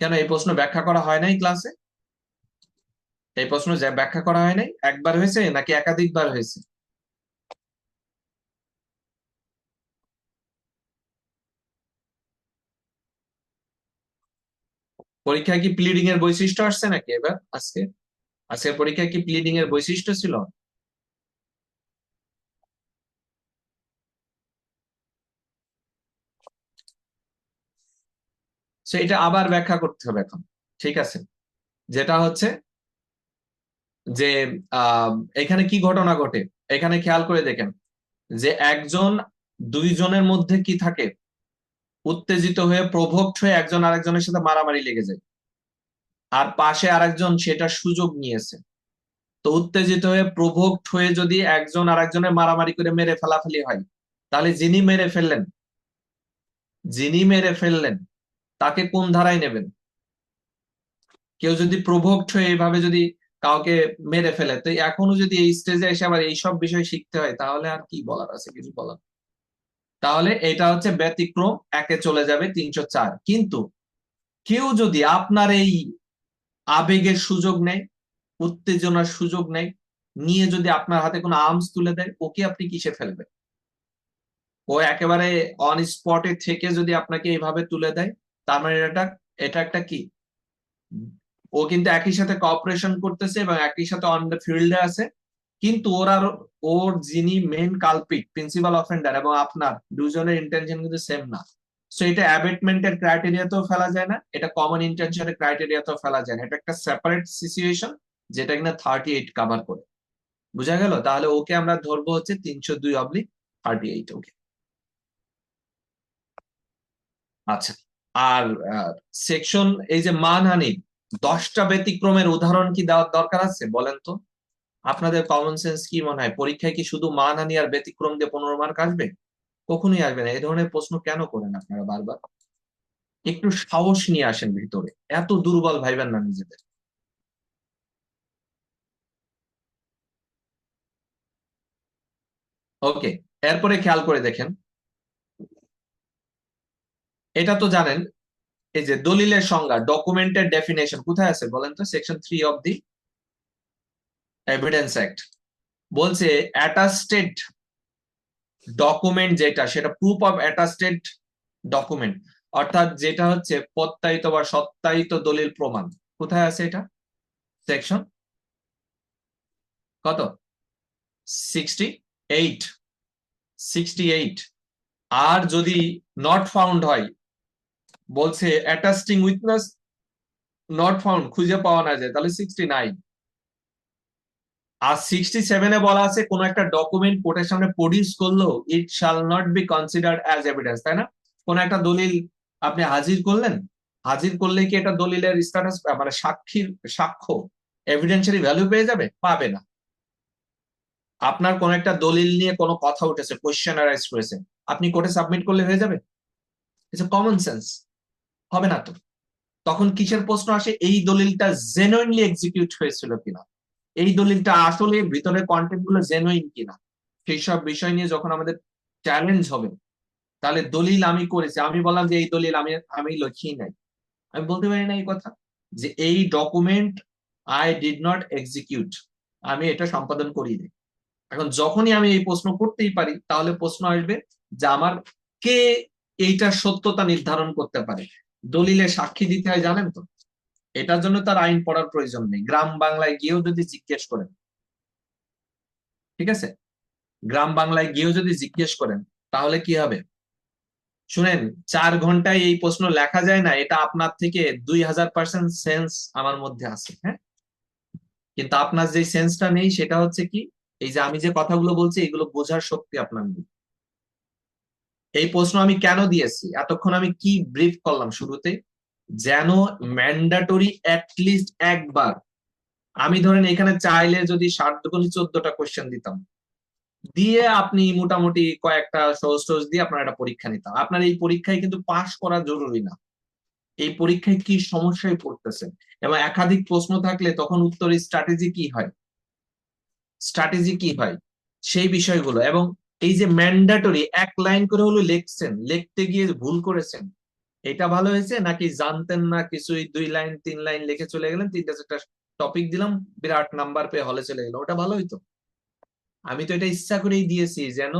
কেন? এই প্রশ্ন ব্যাখ্যা করা হয় নাই ক্লাসে? এই প্রশ্ন ব্যাখ্যা করা হয় নাই? একবার হয়েছে নাকি একাধিকবার হয়েছে? পরীক্ষায় কি প্লিডিং এর বৈশিষ্ট্য আসছে নাকি এবার? আজকে আজকের পরীক্ষায় কি প্লিডিং এর বৈশিষ্ট্য ছিল? এটা আবার ব্যাখ্যা করতে হবে এখন। ঠিক আছে, যেটা হচ্ছে যে আহ এখানে কি ঘটনা ঘটে, এখানে খেয়াল করে দেখেন যে একজন দুইজনের মধ্যে কি থাকে, উত্তেজিত হয়ে প্রভোক্ট হয়ে একজন আরেকজনের সাথে মারামারি লেগে যায়, আর পাশে আরেকজন সেটা সুযোগ নিয়েছে। তো উত্তেজিত হয়ে প্রভোক্ট হয়ে যদি একজন আরেকজনের মারামারি করে মেরে ফেলাফেলি হয়, তাহলে যিনি মেরে ফেললেন তাকে কোন ধারায় নেবেন? কেউ যদি প্রভোক্ট হয়ে এইভাবে যদি কাউকে মেরে ফেলে, তো এখনো যদি এই স্টেজে এসে আবার এইসব বিষয় শিখতে হয়, তাহলে আর কি বলার আছে? কিছু বলার। তাহলে এটা হচ্ছে ব্যতিক্রম, একে চলে যাবে 304। কিন্তু কেউ যদি আপনার এই আবেগের সুযোগ নেয়, উত্তেজনার সুযোগ নেয়, নিয়ে যদি আপনার হাতে কোনো আর্মস তুলে দেয়, ওকে আপনি কিসে ফেলবেন? ও একেবারে অন স্পটে থেকে যদি আপনাকে এইভাবে তুলে দেয়, তার মানে এটা এটা একটা কি, ও কিন্তু একই সাথে কঅপারেশন করতেছে এবং একই সাথে অন দ্য ফিল্ডে আছে। কিন্তু ওর যিনি মেইন কালপিট, প্রিন্সিপাল অফেন্ডার এবং আপনার দুজনের ইন্টেনশন কিন্তু সেম না। সো এটা অ্যাবেটমেন্টের ক্রাইটেরিয়াতেও ফেলা যায় না, এটা কমন ইন্টেনশনের ক্রাইটেরিয়াতেও ফেলা যায় না, এটা একটা সেপারেট সিচুয়েশন যেটা কিনা 38 কভার করে। বুঝা গেল? তাহলে ওকে আমরা ধরবো হচ্ছে 302/38। ওকে, আচ্ছা। আর সেকশন, এই যে মানহানি, 10টা ব্যতিক্রমের উদাহরণ কি দেওয়ার দরকার আছে বলেন তো? আপনাদের কমন সেন্স কি মনে হয়, পরীক্ষায় কি শুধু মানহানি আর ব্যতিক্রম দিয়ে 15 মার্ক আসবে? কখনোই আসবে না। এই ধরনের প্রশ্ন কেন করেন আপনারা বারবার? একটু সাহস নিয়ে আসেন ভিতরে, এত দুর্বল ভাইবেন না নিজেদের। ওকে, এরপরে খেয়াল করে দেখেন, এটা তো জানেন, এই যে দলিলের সংজ্ঞা, ডকুমেন্টের ডেফিনেশন কোথায় আছে বলেন তো? Section 3 of the evidence act বলছে অ্যাটাস্টেড ডকুমেন্ট যেটা, সেটা প্রুফ অফ অ্যাটাস্টেড ডকুমেন্ট, অর্থাৎ যেটা হচ্ছে প্রত্যায়িত বা সত্যায়িত দলিল প্রমাণ। কোথায় আছে এটা? সেকশন কত? 68। 68। আর যদি নট ফাউন্ড হয়, বলছে অ্যাটাস্টিং উইটনেস নট ফাউন্ড, খুঁজে পাওয়া না যায়, তাহলে 69। আর 67-এ বলা আছে কোন একটা ডকুমেন্ট কোর্টের সামনে প্রডিউস করলো, ইট শাল not be considered as evidence, তাই না? কোন একটা দলিল আপনি হাজির করলেন, হাজির করলে কি এটা দলিলের স্ট্যাটাস, মানে সাক্ষীর সাক্ষ্য, এভিডেন্সিয়ারি ভ্যালু পেয়ে যাবে? পাবে না। আপনার কোন একটা দলিল নিয়ে কোনো কথা উঠেছে, কোয়েশ্চেন অ্যারাইজ করেছে, আপনি কোর্টে সাবমিট করলে হয়ে যাবে? It's common sense. হবে না তো। তখন কিসের প্রশ্ন আসে? এই দলিলটা জেনুইনলি এক্সিকিউট হয়েছিল কিনা, এই দলিলটা আসলে ভিতরে কন্টেন্ট গুলো জেনুইন কিনা, সেই সব বিষয় নিয়ে যখন আমাদের চ্যালেঞ্জ হবে, তাহলে দলিল আমি করেছি, আমি বললাম যে এই দলিল আমি আমি লিখি নাই, আমি বলতে পারি না এই কথা, যে এই document I did not execute, আমি এটা সম্পাদন করিনি। এখন যখনই আমি এই প্রশ্ন করতেই পারি, তাহলে প্রশ্ন আসবে যে আমার কে এইটার সত্যতা নির্ধারণ করতে পারে? দলিলে সাক্ষী দিতে হয় জানেন তো, এটার জন্য তার আইন পড়ার প্রয়োজন নেই, গ্রাম বাংলায় গিয়েও যদি জিজ্ঞেস করেন, ঠিক আছে, গ্রাম বাংলায় গিয়েও যদি জিজ্ঞেস করেন, তাহলে কি হবে শুনেন? 4 ঘন্টায় এই প্রশ্ন লেখা যায় না, এটা আপনার থেকে 2000% সেন্স আমার মধ্যে আছে, হ্যাঁ। কিন্তু আপনার যে সেন্সটা নেই সেটা হচ্ছে কি, এই যে আমি যে কথাগুলো বলছি এগুলো বোঝার শক্তি আপনার নেই। এই প্রশ্ন আমি কেন দিয়েছি, এতক্ষণ আমি কি ব্রিফ করলাম শুরুতে? যেন ম্যান্ডাটরি অ্যাটলিস্ট একবার, আমি ধরেন এখানে চাইলে যদি 7 × 14টা কোয়েশ্চেন দিতাম, দিয়ে আপনি মোটামুটি কয়েকটা সহজ সহজ দিয়ে আপনার একটা পরীক্ষা নিতাম, আপনার এই পরীক্ষায় কিন্তু পাশ করা জরুরি না, এই পরীক্ষায় কি সমস্যায় পড়তেছেন, এবং একাধিক প্রশ্ন থাকলে তখন উত্তরের স্ট্র্যাটেজি কি হয়, স্ট্র্যাটেজি কি হয়, সেই বিষয়গুলো। এবং এই যে ম্যান্ডেটরি 1 লাইন করে হলো লিখছেন, লিখতে গিয়ে ভুল করেছেন, এটা ভালো হয়েছে নাকি জানতেন না কিছুই, 2 লাইন 3 লাইন লিখে চলে গেলেন, 3টা 4টা টপিক দিলাম, বিরাট নাম্বার পেয়ে হলে চলে গেল, ওটা ভালো হইতো? আমি তো এটা ইচ্ছা করেই দিয়েছি যেন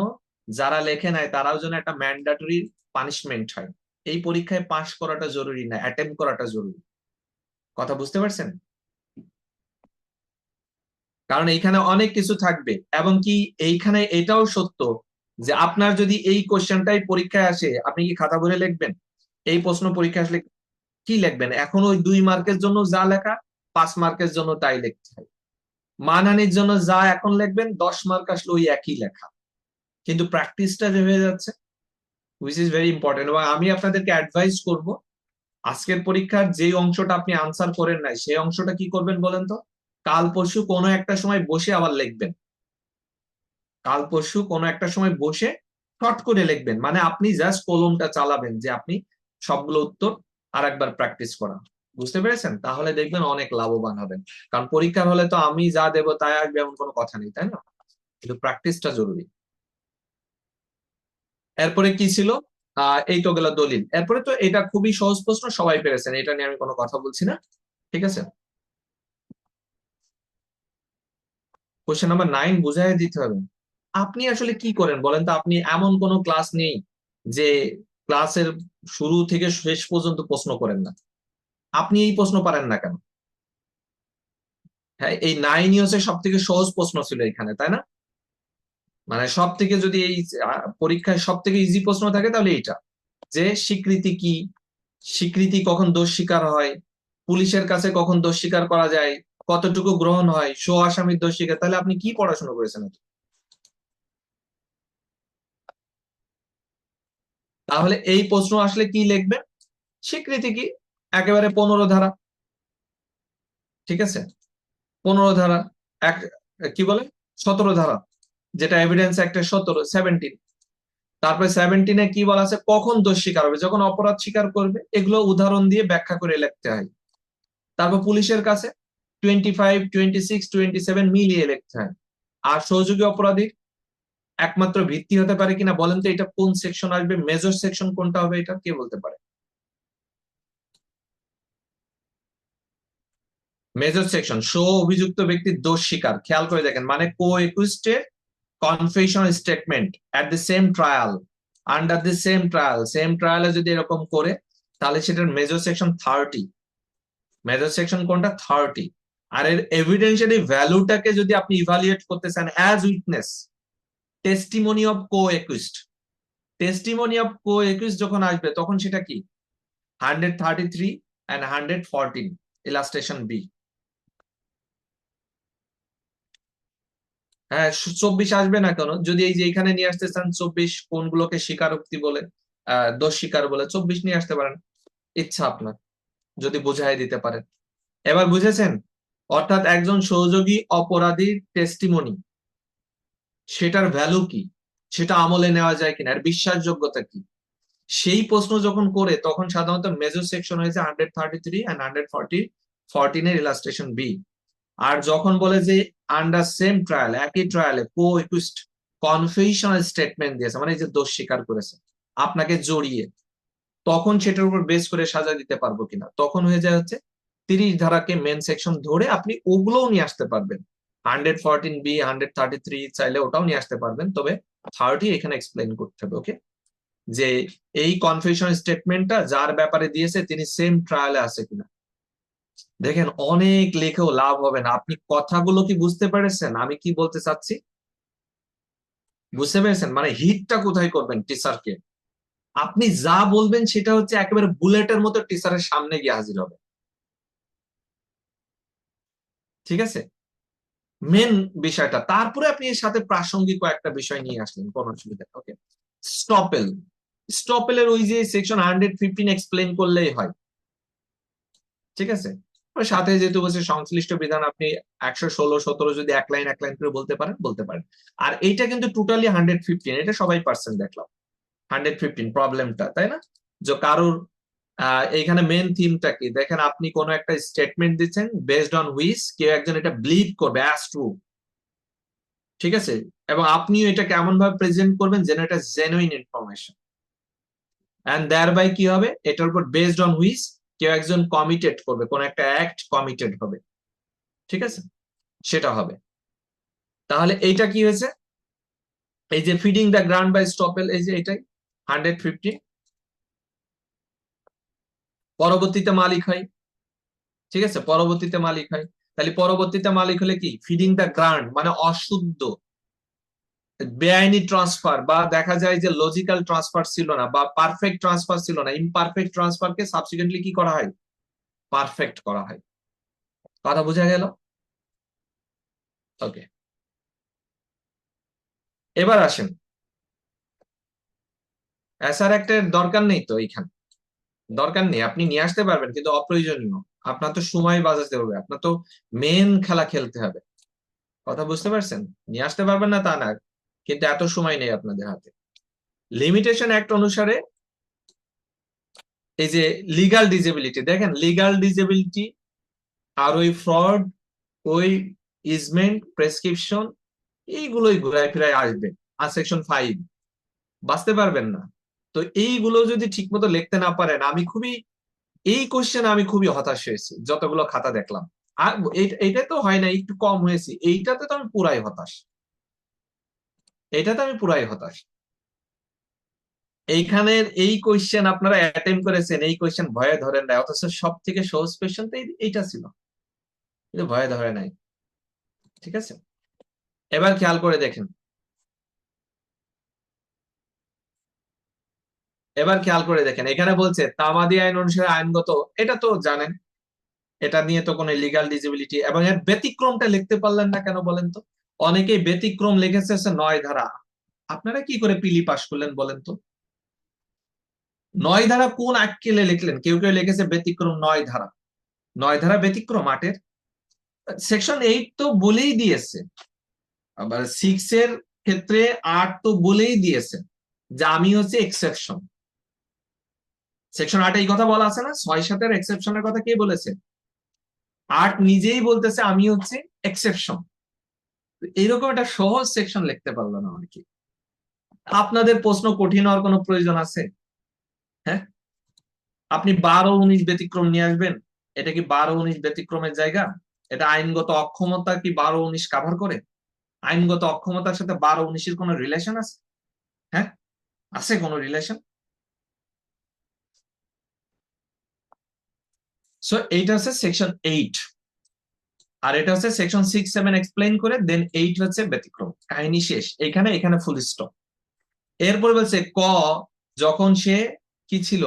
যারা লেখে নাই তারাও যেন একটা ম্যান্ডেটরি পানিশমেন্ট হয়। এই পরীক্ষায় পাশ করাটা জরুরি না, অ্যাটেম্প করাটা জরুরি। কথা বুঝতে পারছেন? কারণ এইখানে অনেক কিছু থাকবে, এবং কি এইখানে এটাও সত্য যে আপনার যদি এই কোশ্চেনটাই পরীক্ষায় আসে, আপনি কি খাতা ভরে লিখবেন? এই প্রশ্ন পরীক্ষা আসলে কি লিখবেন? এখন ওই 2 মার্কের জন্য যা লেখা, 5 মার্কের জন্য তাই লিখতে হয়। মানহানির জন্য যা এখন লিখবেন, 10 মার্ক আসলে ওই একই লেখা, কিন্তু প্র্যাকটিসটা যে হয়ে যাচ্ছে, হুইচ ইজ ভেরি ইম্পর্টেন্ট। এবং আমি আপনাদেরকে অ্যাডভাইস করব, আজকের পরীক্ষার যে অংশটা আপনি আনসার করেন নাই, সেই অংশটা কি করবেন বলেন তো? কাল পরশু কোনো একটা সময় বসে আবার লিখবেন, কাল পরশু কোনো একটা সময় বসে শর্ট করে লিখবেন, মানে আপনি জাস্ট কলমটা চালাবেন যে আপনি সবগুলো উত্তর আর একবার প্র্যাকটিস করা। বুঝতে পেরেছেন? তাহলে দেখবেন অনেক লাভবান হবেন। কারণ পরীক্ষার হলে তো আমি যা দেবো তাই আসবে এমন কোনো কথা নেই, তাই না? কিন্তু প্র্যাকটিসটা জরুরি। এরপরে কি ছিল? এই তো গেল দলিল। এরপরে তো এটা খুবই সহজ প্রশ্ন, সবাই পেরেছেন, এটা নিয়ে আমি কোনো কথা বলছি না, ঠিক আছে। কোশ্চেন নাম্বার 9 বুঝাই দিতে হবে। আপনি আসলে কি করেন বলেন তো? আপনি এমন কোনো ক্লাস নেই যে ক্লাসের শুরু থেকে শেষ পর্যন্ত প্রশ্ন করেন না? আপনি এই প্রশ্ন পারেন না কেন? হ্যাঁ, এই 9 ইয়ার্স সব থেকে সহজ প্রশ্ন ছিল এখানে, তাই না? মানে সব থেকে যদি এই পরীক্ষায় সব থেকে ইজি প্রশ্ন থাকে তাহলে এইটা। যে স্বীকৃতি কি, স্বীকৃতি কখন দোষ স্বীকার হয়, পুলিশের কাছে কখন দোষ স্বীকার করা যায়, কতটুকু গ্রহণ হয়, আসামির দোষ স্বীকার, তাহলে আপনি কি পড়াশোনা করেছেন? তাহলে এই প্রশ্ন আসলে কি লিখবেন? স্বীকৃতি কি, একেবারে 15 ধারা। ঠিক আছে, 15 ধারা, এক, কি বলে, 17 ধারা, যেটা এভিডেন্স অ্যাক্টের 17 তারপরে 17-এ কি বলা আছে, কখন দোষ স্বীকার হবে, যখন অপরাধ স্বীকার করবে, এগুলো উদাহরণ দিয়ে ব্যাখ্যা করে লিখতে হয়। তারপর পুলিশের কাছে 25, 26, 27 মিলিয়ে লিখতে হয়। আর সহযোগী অপরাধীর একমাত্র ভিত্তি হতে পারে কিনা বলেন তো, এটা কোন সেকশন আসবে, মেজর সেকশন কোনটা হবে, এটা কে বলতে পারে? মেজর সেকশন, অভিযুক্ত ব্যক্তির দোষ স্বীকার, খেয়াল করে দেখেন, মানে কো একুইস্টের confession statement at the same trial, under the same trial, same ট্রায়ালে যদি এরকম করে, তাহলে সেটার মেজর সেকশন 30। মেজর সেকশন কোনটা? 30। আর এর এভিডেন্সিয়ালি ভ্যালুটাকে যদি আপনি ইভালুয়েট করতে চান as witness, testimony of co-accused, testimony of co-accused যখন আসবে, তখন সেটা কি? 133 and 114, ইলাস্ট্রেশন বি। হ্যাঁ, 24 আসবে না কেন? যদি এই যে এখানে নিয়ে আসতে চান 24, কোনগুলোকে স্বীকারোক্তি বলে, দোষ স্বীকার বলে, 24 নিয়ে আসতে পারেন, ইচ্ছা আপনার, যদি বুঝাই দিতে পারেন। এবার বুঝেছেন? অর্থাৎ একজন সহযোগী অপরাধীর টেস্টিমনি, সেটার ভ্যালু কি, সেটা আমলে নেওয়া যায় কিনা, এর বিশ্বাসযোগ্যতা কি, সেই প্রশ্ন যখন করে, তখন সাধারণত মেজর সেকশন হয়েছে 133 and 114 এর ইলাস্ট্রেশন বি। আর যখন বলে যে আন্ডার সেম ট্রায়াল, একই ট্রায়ালে কো একুইস্ট কনফেশনাল স্টেটমেন্ট দিয়েছে, মানে এই যে দোষ স্বীকার করেছে আপনাকে জড়িয়ে, তখন সেটার উপর বেস করে সাজা দিতে পারবো কিনা, তখন হয়ে যায় হচ্ছে 30 ধারাকে মেন সেকশন ধরে আপনি ওগুলোও নিয়ে আসতে পারবেন। 114 বি, 133 চাইলে ওটাও নিয়ে আসতে পারবেন, তবে 30 এখানে এক্সপ্লেন করতে হবে। ওকে, যে এই কনফেশন স্টেটমেন্টটা যার ব্যাপারে দিয়েছে তিনি সেম ট্রায়ালে আছে কিনা। দেখেন, অনেক লেখেও লাভ হবে না। আপনি কথাগুলো কি বুঝতে পেরেছেন আমি কি বলতে চাচ্ছি? বুঝতে পেরেছেন, মানে হিটটা কোথায় করবেন টিচারকে? আপনি যা বলবেন সেটা হচ্ছে একেবারে বুলেটের মতো টিচারের সামনে গিয়ে হাজির হবে। ঠিক আছে, মেন বিষয়টা, তারপরে আপনি এর সাথে প্রাসঙ্গিক কয়েকটা বিষয় নিয়ে আসলেন, কোনো অসুবিধা নেই। ওকে, স্টপেল, স্টপেলের ওই যে সেকশন 115 এক্সপ্লেন করলেই হয়। ঠিক আছে, ওর সাথে যেহেতু বলছে সংশ্লিষ্ট বিধান, আপনি 116, 17 যদি এক লাইন এক লাইন করে বলতে পারেন, বলতে পারেন। আর এইটা কিন্তু টোটালি 115, এটা সবাই পার্সেন্ট দেখলাম। 115 প্রবলেমটা, তাই না? যে কারোর এইখানে মেন থিমটা কি দেখেন, আপনি কোন একটা স্টেটমেন্ট দিচ্ছেন বেসড অন হুইচ কেউ একজন এটা বিলিভ করবে অ্যাজ ট্রু। ঠিক আছে, এবং আপনিও এটাকে এমন ভাবে প্রেজেন্ট করবেন যেন এটা genuine information, and thereby কি হবে, এটার উপর বেসড অন হুইচ কেউ একজন কমিটেড করবে, কোন একটা অ্যাক্ট কমিটেড হবে। ঠিক আছে, সেটা হবে। তাহলে এইটা কি হয়েছে, এই যে feeding the ground by estoppel, এই যে এটাই 150, পরবর্তীতে মালিক হয়। ঠিক আছে, পরবর্তীতে মালিক হয়। তাহলে পরবর্তীতে মালিক হলে কি, ফিডিং দ্য গ্রান্ট মানে অশুদ্ধ বেআইনি ট্রান্সফার, বা দেখা যায় যে লজিক্যাল ট্রান্সফার ছিল না, বা পারফেক্ট ট্রান্সফার ছিল না, ইমপারফেক্ট ট্রান্সফারকে সাবসিকুয়েন্টলি কি করা হয়, পারফেক্ট করা হয়। কথা বোঝা গেল? ওকে, এবার আসেন, এসআর অ্যাক্টের দরকার নেই তো এইখানে, দরকার নেই, আপনি নিয়ে আসতে পারবেন কিন্তু অপ্রয়োজনীয়। আপনার তো সময় বাঁচাতে হবে, আপনার তো মেন খেলা খেলতে হবে। কথা বুঝতে পারছেন? নিয়ে আসতে পারবেন না তা না, কিন্তু এত সময় নেই আপনাদের হাতে। লিমিটেশন অ্যাক্ট অনুসারে এই যে লিগাল ডিজেবিলিটি, দেখেন লিগাল ডিজেবিলিটি আর ওই ফ্রড, ওই ইজমেন্ট, প্রেসক্রিপশন, এইগুলোই ঘুরায় ফিরায় আসবে। আর সেকশন 5 বাঁচতে পারবেন না। তো এইগুলো যদি ঠিক মতো লিখতে না পারেন, আমি খুবই, এই কোশ্চেনে আমি খুবই হতাশ হয়েছি যতগুলো খাতা দেখলাম। আর এইটা তো হয় না, একটু কম হয়েছে, এইটাতে তো আমি পুরাই হতাশ, এইটাতে আমি পুরাই হতাশ। এইখানের এই কোশ্চেন আপনারা অ্যাটেম্প করেছেন, এই কোশ্চেন ভয়ে ধরেন নাই, অথচ সব থেকে সহজ কোশ্চেন তো এইটা ছিল, কিন্তু ভয়ে ধরে নাই। ঠিক আছে, এবার খেয়াল করে দেখেন, এবার খেয়াল করে দেখেন, এখানে বলছে তামাদি আইন অনুসারে আইনগত, এটা তো জানেন, এটা নিয়ে তো কোনো লিগাল ডিসেবিলিটি, এবং এর ব্যতিক্রমটা লিখতে পারলেন না কেন বলেন তো? অনেকেই ব্যতিক্রম লিখেছে 9 ধারা। আপনারা কি করে পিলি পাস করলেন বলেন তো? 9 ধারা কোন আক্কেলে লিখলেন? কেউ কেউ লিখেছে ব্যতিক্রম 9 ধারা। 9 ধারা ব্যতিক্রম 8-এর? সেকশন 8 তো বলেই দিয়েছে, আবার 6 এর ক্ষেত্রে 8 তো বলেই দিয়েছে যে আমি হচ্ছে এক্সেপশন। সেকশন 8 এই কথা বলা আছে না, 6-7-এর এক্সেপশনের কথা কে বলেছে? 8 নিজেই বলতেছে আমি হচ্ছে এক্সেপশন। এইরকম একটা সহজ সেকশন লিখতে পারলো না অনেকে। আপনাদের প্রশ্ন কঠিন হওয়ার কোনো প্রয়োজন আছে? হ্যাঁ, আপনি 12-19 ব্যতিক্রম নিয়ে আসবেন? এটা কি 12-19 ব্যতিক্রমের জায়গা? এটা আইনগত অক্ষমতা কি 12-19 কাভার করে? আইনগত অক্ষমতার সাথে 12-19-এর কোনো রিলেশন আছে? হ্যাঁ, আছে কোনো রিলেশন? সো এইটা হচ্ছে সেকশন 8, আর এটা হচ্ছে সেকশন 6-7 এক্সপ্লেইন করে দেন 8 হচ্ছে ব্যতিক্রম, কাহিনী শেষ এখানে, এখানে ফুল স্টপ। এরপর বলছে ক, যখন সে কি ছিল,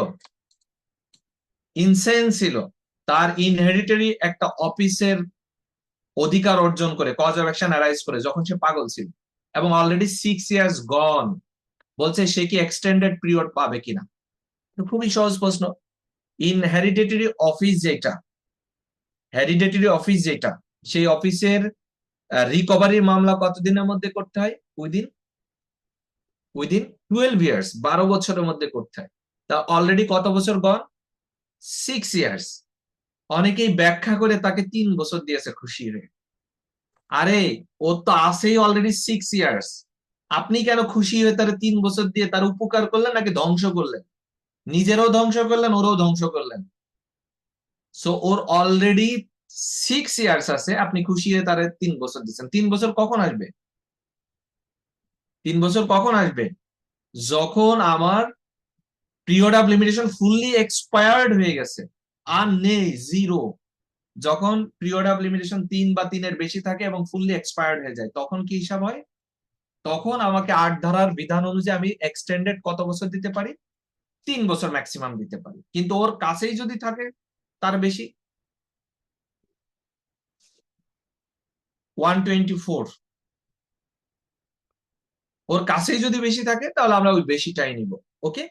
ইনসেন ছিল, তার ইনহেরিটারি একটা অফিসের অধিকার অর্জন করে, কজ অফ অ্যাকশন অ্যারাইজ করে, যখন সে পাগল ছিল এবং অলরেডি 6 ইয়ার্স গন, বলছে সে কি এক্সটেন্ডেড পিরিয়ড পাবে কিনা? খুবই সহজ প্রশ্ন। ইনহেরিটেটরি অফিস যেটা, হেরিডেটরি অফিস যেটা, সেই অফিসের রিকভারির মামলা কতদিনের মধ্যে করতে হয়? উইদিন উইদিন 12 ইয়ার্স, 12 বছরের মধ্যে করতে হয়। তা অলরেডি কত বছর গন? 6 ইয়ার্স। অনেকেই ব্যাখ্যা করে তাকে 3 বছর দিয়েছে খুশি হয়ে। আরে, ও তো আছেই অলরেডি 6 ইয়ার্স। আপনি কেন খুশি হয়ে তার 3 বছর দিয়ে তার উপকার করলেন নাকি ধ্বংস করলেন? নিজেরও ধ্বংস করলেন, ওরও ধ্বংস করলেন। সো ওর অলরেডি 6 ইয়ার্স আছে, আপনি খুশি হয়ে তার 3 বছর দিচ্ছেন। 3 বছর কখন আসবে? 3 বছর কখন আসবে? যখন আমার period of limitation fully expired হয়ে গেছে, আর নেই, জিরো। যখন পিরিয়ড অফ লিমিটেশন 3 বা 3-এর বেশি থাকে এবং ফুললি এক্সপায়ার্ড হয়ে যায়, তখন কি হিসাব হয়? তখন আমাকে 8 ধারার বিধান অনুযায়ী আমি এক্সটেন্ডেড কত বছর দিতে পারি? 3 বছর ম্যাক্সিমাম দিতে পারি। কিন্তু ওর কাছেই যদি থাকে তার বেশি, 124, ওর কাছেই যদি বেশি থাকে তাহলে আমরা ওই বেশিটাই নিব। ওকে।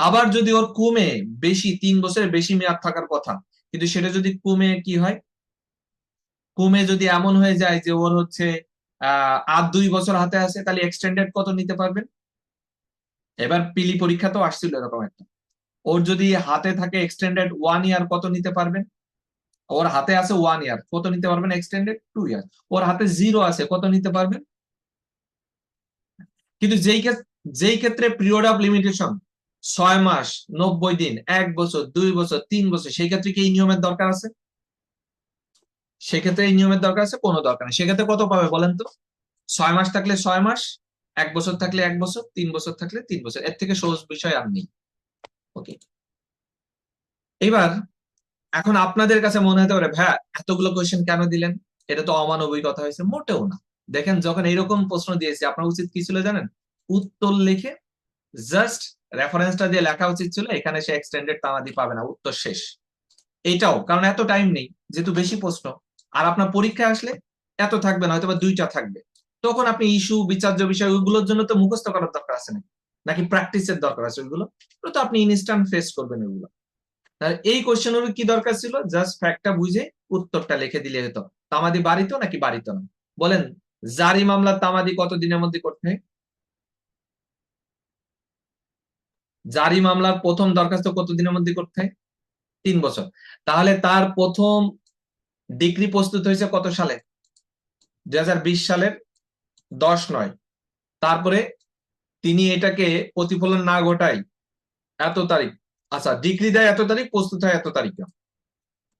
আবার যদি ওর কমে, বেশি 3 বছরের বেশি মেয়াদ থাকার কথা, কিন্তু সেটা যদি কমে কি হয়, কমে যদি এমন হয়ে যায় যে ওর হচ্ছে আর 2 বছর হাতে আছে, তাহলে এক্সটেন্ডেড কত নিতে পারবেন? এবার পিলি পরীক্ষা তো আসছিল এরকম একটা, ওর যদি হাতে থাকে এক্সটেন্ডেড 1 ইয়ার, কত নিতে পারবেন? ওর হাতে আছে 1 ইয়ার, কত নিতে পারবেন এক্সটেন্ডেড? 2 ইয়ার। ওর হাতে 0 আছে, কত নিতে পারবেন? কিন্তু যেই ক্ষেত্রে পিরিয়ড অফ লিমিটেশন 6 মাস, 90 দিন, 1 বছর, 2 বছর, 3 বছর, সেই ক্ষেত্রে কি এই নিয়মের দরকার আছে? সেক্ষেত্রে এই নিয়মের দরকার আছে? কোনো দরকার নেই। সেক্ষেত্রে কত পাবে বলেন তো? 6 মাস থাকলে 6 মাস, 1 বছর থাকলে 1 বছর, 3 বছর থাকলে 3 বছর, এর থেকে সহজ বিষয় আর নেই। ওকে। এবার এখন আপনাদের কাছে মনে হতে পারে, ভাইয়া এতগুলো কোয়েশ্চেন কেন দিলেন? এটা তো অমানবিক কথা হয়েছে। মোটেও না। দেখেন, যখন এইরকম প্রশ্ন দিয়েছি, আপনার উচিত কি ছিল জানেন? উত্তর লিখে জাস্ট রেফারেন্সটা দিয়ে লেখা উচিত ছিল এখানে সে এক্সটেন্ডেড তামাদি পাবে না, উত্তর শেষ। এটাও কারণ এত টাইম নেই, যেহেতু বেশি প্রশ্ন। আর আপনার পরীক্ষা আসলে এত থাকবে না, হয়তো বা 2টা থাকবে। তখন আপনি ইস্যু, বিচার্য বিষয়, ওইগুলোর জন্য তো মুখস্থ করার দরকার আছে নাকি? নাকি প্র্যাকটিসের দরকার আছে? ওইগুলো তো আপনি ইনস্ট্যান্ট ফেস করবেন ওইগুলো। তাহলে এই কোশ্চেনের কি দরকার ছিল? জাস্ট ফ্যাক্টটা বুঝে উত্তরটা লিখে দিলে হতো। তামাদি বাড়িতো নাকি বাড়িতো না? বলেন, জারি মামলার তামাদি কত দিনের মধ্যে করতে হয়? জারি মামলার প্রথম দরখাস্ত কত দিনের মধ্যে করতে হয়? 3 বছর। তাহলে তার প্রথম ডিগ্রি প্রস্তুত হয়েছে কত সালে? 2020 সালের 10/9। তারপরে তিনি এটাকে প্রতিফলন না ঘটায় এত তারিখ, আচ্ছা ডিগ্রি দেয় এত তারিখ, প্রস্তুত হয় এত তারিখে।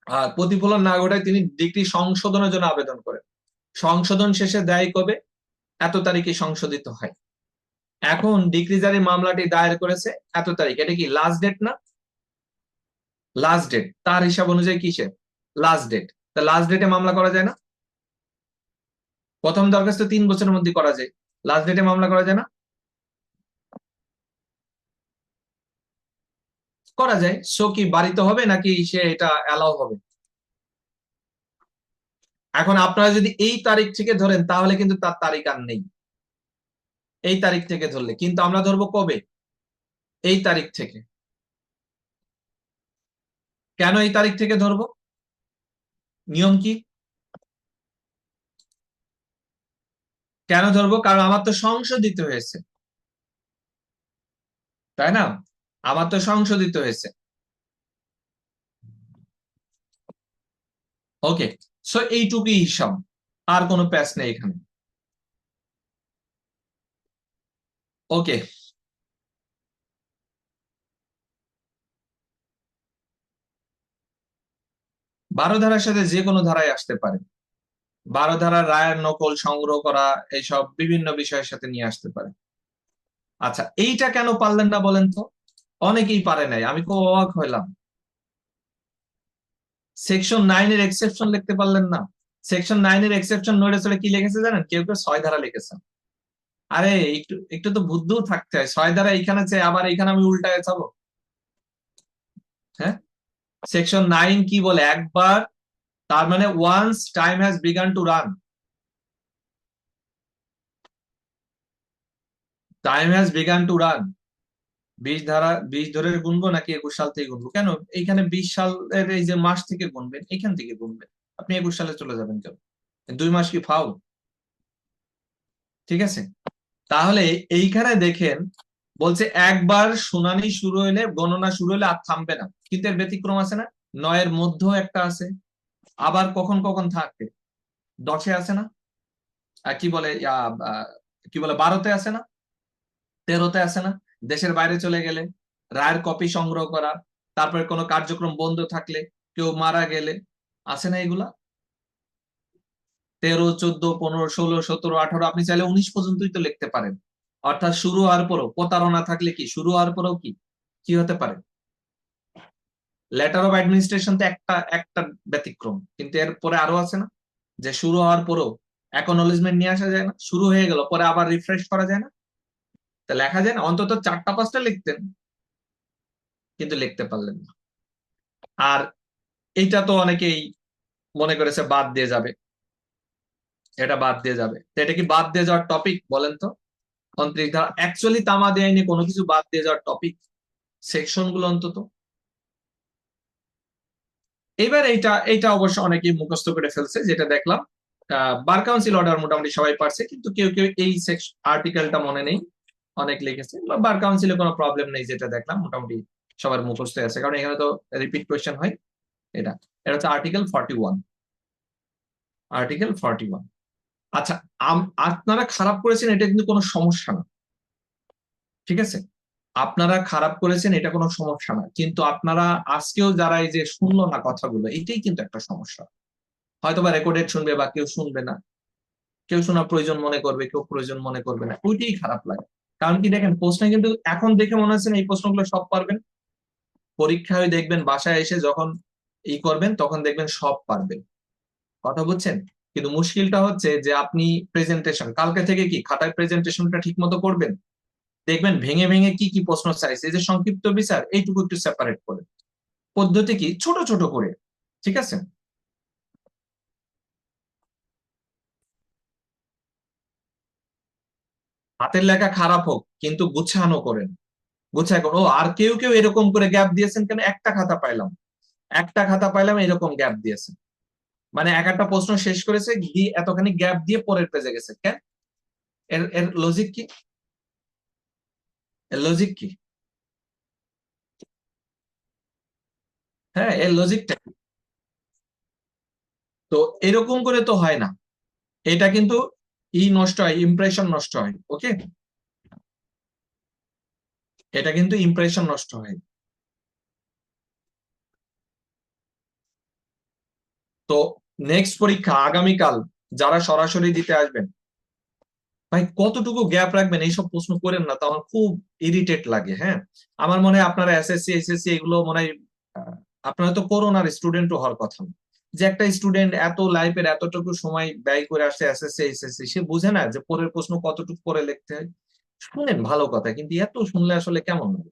আর প্রতিফলন না ঘটায় তিনি ডিগ্রি সংশোধনের জন্য আবেদন করেন। সংশোধন শেষে দেয় কবে? এত তারিখে সংশোধিত হয়। এখন ডিগ্রি জারি মামলাটি দায়ের করেছে এত তারিখ, এটা কি লাস্ট ডেট না? লাস্ট ডেট তার হিসাব অনুযায়ী কিসে লাস্ট ডেট? তা লাস্ট ডেটে মামলা করা যায় না? প্রথম দরখাস্ত 3 বছরের মধ্যে করা যায়, লাস্ট ডেটে মামলা করা যায় না? করা যায়। সো কি বাড়িতে হবে নাকি সে এটা অ্যালাউ হবে? এখন আপনারা যদি এই তারিখ থেকে ধরেন তাহলে কিন্তু তার তারিখ আর নেই। এই তারিখ থেকে ধরলে কিন্তু আমরা ধরবো কবে? এই তারিখ থেকে। কেন এই তারিখ থেকে ধরবো? নিয়ম কি? কেন ধরবো? কারণ আমার তো সংশোধিত হয়েছে, তাই না? আমার তো সংশোধিত হয়েছে। ওকে, সো এইটুকুই হিসাব, আর কোনো প্যাচ নেই এখানে। ওকে, 12 ধারার সাথে যে কোনো ধারায় আসতে পারে। 12 ধারার রায়ের নকল সংগ্রহ করা, এইসব বিভিন্ন বিষয়ের সাথে নিয়ে আসতে পারে। আচ্ছা, এইটা কেন পারলেন না বলেন তো? অনেকেই পারে নাই, আমি খুব অবাক হইলাম। সেকশন 9 এর এক্সেপশন লিখতে পারলেন না? সেকশন 9 এর এক্সেপশন নোটিসে কি লিখেছে জানেন? কেউ কেউ 6 ধারা লিখেছে। আরে একটু একটু তো বুদ্ধিও থাকতে হয়, 6 ধারা এইখানে চেয়ে আবার এইখানে আমি উল্টায় যাবো? হ্যাঁ, সেকশন 9 কি বলে? একবার, তার মানে once time has begun to run, time has begun to run. 20 ধারা 20 ধরে গুনবো নাকি 21 সাল থেকে গুনবো? কেন, এইখানে 20 সালের এই যে মাস থেকে গুনবেন, এখান থেকে গুনবেন। আপনি 21 সালে চলে যাবেন কেন? 2 মাস কি ফাউল? ঠিক আছে, তাহলে এইখানে দেখেন বলছে একবার শুনানি শুরু হইলে, গণনা শুরু হলে আর থামবে না। কিন্তু এর ব্যতিক্রম আছে না? 9-এর মধ্যেও একটা আছে, আবার কখন কখন থাকে, 10-এ আছে না? আর কি বলে কি বলে, 12-তে আছে না? 13-তে আছে না? দেশের বাইরে চলে গেলে রায়ের কপি সংগ্রহ করা, তারপরে কোনো কার্যক্রম বন্ধ থাকলে, কেউ মারা গেলে, আছে না এগুলা? 13, 14, 15, 16, 17, 18, আপনি চাইলে 19 পর্যন্তই তো লিখতে পারেন। অর্থাৎ শুরু হওয়ার পরও প্রতারণা থাকলে কি শুরু হওয়ার পরেও কি কি হতে পারে? লেটার অফ অ্যাডমিনিস্ট্রেশন তো একটা একটা ব্যতিক্রম, কিন্তু এরপরে আরো আছে না? যে শুরু হওয়ার পরেও অ্যাকনোলেজমেন্ট নিয়ে আসা যায় না? শুরু হয়ে গেল পরে আবার রিফ্রেশ করা যায় না? তা লেখা যায় না? অন্তত 4টা 5টা লিখতেন, কিন্তু লিখতে পারলেন না। আর এইটা তো অনেকেই মনে করেছে বাদ দিয়ে যাবে, এটা বাদ দিয়ে যাবে। তো এটা কি বাদ দিয়ে যাওয়ার টপিক বলেন তো? 29 ধারা অ্যাকচুয়ালি তামাদি আইনে কোনো কিছু বাদ দিয়ে যাওয়ার টপিক? সেকশন গুলো অন্তত। এবার এইটা এইটা অবশ্য অনেকেই মুখস্থ করে ফেলছে, যেটা দেখলাম। বার কাউন্সিল অর্ডার মোটামুটি সবাই পারছে, কিন্তু কেউ কেউ এই আর্টিকেলটা মনে নেই, অনেক লিখেছে। বার কাউন্সিলে কোনো প্রবলেম নেই, যেটা দেখলাম মোটামুটি সবার মুখস্থ আছে, কারণ এখানে তো রিপিট কোয়েশ্চেন হয়। এটা এটা হচ্ছে আর্টিকেল 41। আর্টিকেল 41। আচ্ছা, আপনারা খারাপ করেছেন এটা কিন্তু কোনো সমস্যা না, ঠিক আছে? আপনারা খারাপ করেছেন এটা কোনো সমস্যা না, কিন্তু আপনারা আজকেও যারা এই যে শুনলো না কথাগুলো, এটাই কিন্তু একটা সমস্যা। হয়তোবা রেকর্ডেড শুনবে বা কেউ শুনবে না, কেউ শোনা প্রয়োজন মনে করবে, কেউ প্রয়োজন মনে করবে না, ওইটাই খারাপ লাগে। কারণ কি দেখেন, প্রশ্ন কিন্তু এখন দেখে মনে হচ্ছে না এই প্রশ্নগুলো সব পারবেন। পরীক্ষায় দেখবেন, বাসায় এসে যখন করবেন তখন দেখবেন সব পারবেন। কথা বুঝছেন? কিন্তু মুশকিলটা হচ্ছে যে আপনি প্রেজেন্টেশন কালকে থেকে কি খাতায় প্রেজেন্টেশনটা ঠিক মতো করবেন? দেখবেন ভেঙে ভেঙে কি কি প্রশ্ন চাইছে, এই যে সংক্ষিপ্ত বিচার, এইটুকু একটু সেপারেট করে, পদ্ধতি কি ছোট ছোট করে, ঠিক আছে? হাতের লেখা খারাপ হোক কিন্তু গুছানো করেন, গুছায় কোন। ও আর কেউ কেউ এরকম করে গ্যাপ দিয়েছেন কেন? একটা খাতা পাইলাম এরকম গ্যাপ দিয়েছেন, মানে একটা প্রশ্ন শেষ করেছে দিয়ে এতখানি গ্যাপ দিয়ে পরের পেজে গেছে কেন? এর এর লজিক কি? এর লজিক কি? হ্যাঁ, এর লজিকটা কি? তো এরকম করে তো হয় না। এটা কিন্তু নষ্ট হয়, ইমপ্রেশন নষ্ট হয়। ওকে, এটা কিন্তু ইমপ্রেশন নষ্ট হয়। তো নেক্সট পরীক্ষা আগামীকাল, যারা সরাসরি দিতে আসবেন, ভাই কতটুকু গ্যাপ রাখবেন? এইসব প্রশ্ন করেন না, তো আমার খুব ইরিটেট লাগে। হ্যাঁ, আমার মনে হয় আপনারা এসএসসি এসএসসি এগুলো মনে হয় আহ, আপনারা তো করোনার স্টুডেন্টও হওয়ার কথা না। যে একটা স্টুডেন্ট এত লাইফের এতটুকু সময় ব্যয় করে আসছে এসএসসি এসএসসি, সে বুঝে না যে পরের প্রশ্ন কতটুকু পরে লিখতে হয়? শুনেন ভালো কথা, কিন্তু এত শুনলে আসলে কেমন হবে?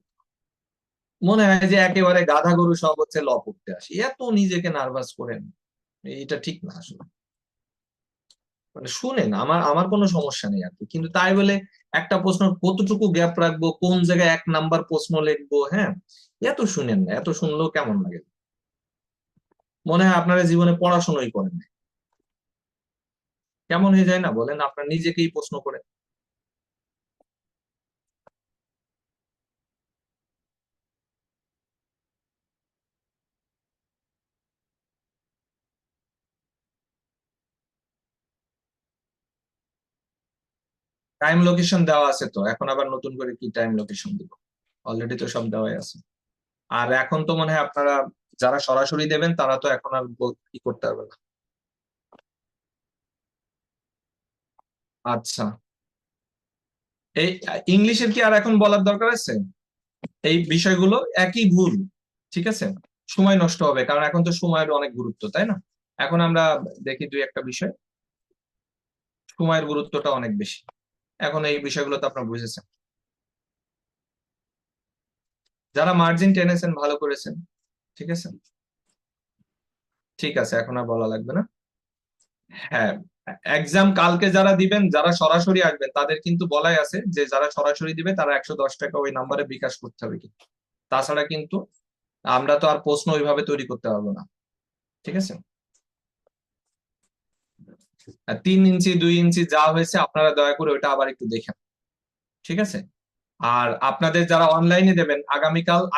মনে হয় যে একেবারে গাধা গরু সব হচ্ছে ল পড়তে আসি, এত নিজেকে নার্ভাস করেন, এটা ঠিক না আসলে। মানে শুনেন, আমার আমার কোনো সমস্যা নেই আর কি, কিন্তু তাই বলে একটা প্রশ্ন কতটুকু গ্যাপ রাখবো, কোন জায়গায় 1 নাম্বার প্রশ্ন লিখবো, হ্যাঁ, এত শুনেন না, এত শুনলেও কেমন লাগে। মনে হয় আপনারা জীবনে পড়াশোনাই করেন না। কেমন হয়ে যায় না বলেন, আপনার নিজেকেই প্রশ্ন করে। টাইম লোকেশন দেওয়া আছে তো, এখন আবার নতুন করে কি টাইম লোকেশন দিব? অলরেডি তো সব দেওয়াই আছে। আর এখন তো মনে হয় আপনারা যারা সরাসরি দেবেন তারা তো এখন আর কি করতে পারবে না। আচ্ছা, এই ইংলিশের কি আর এখন বলার দরকার আছে? এই বিষয়গুলো একই ভুল, ঠিক আছে। সময় নষ্ট হবে, কারণ এখন তো সময়ের অনেক গুরুত্ব, তাই না? এখন আমরা দেখি দুই একটা বিষয়, সময়ের গুরুত্বটা অনেক বেশি। এখন এই বিষয়গুলো তো আপনার বুঝেছেন। যারা মার্জিন টেনেছেন ভালো করেছেন, ঠিক আছে। ঠিক আছে, এখন আর বলা লাগবে না। হ্যাঁ, এক্সাম কালকে যারা দিবেন, যারা সরাসরি আসবেন তাদের কিন্তু বলাই আছে যে যারা সরাসরি দিবে তারা 110 টাকা ওই নাম্বারে বিকাশ করতে হবে কিন্তু। তাছাড়া কিন্তু আমরা তো আর প্রশ্ন ওইভাবে তৈরি করতে পারবো না, ঠিক আছে। আর 3 ইঞ্চি 2 ইঞ্চি যা হয়েছে আপনারা দয়া করে ওটা আবার একটু দেখেন, ঠিক আছে। আর আপনাদের যারা অনলাইনে দেবেন,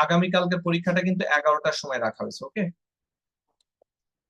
আগামীকালকে পরীক্ষাটা কিন্তু 11টার সময় রাখা হয়েছে, ওকে।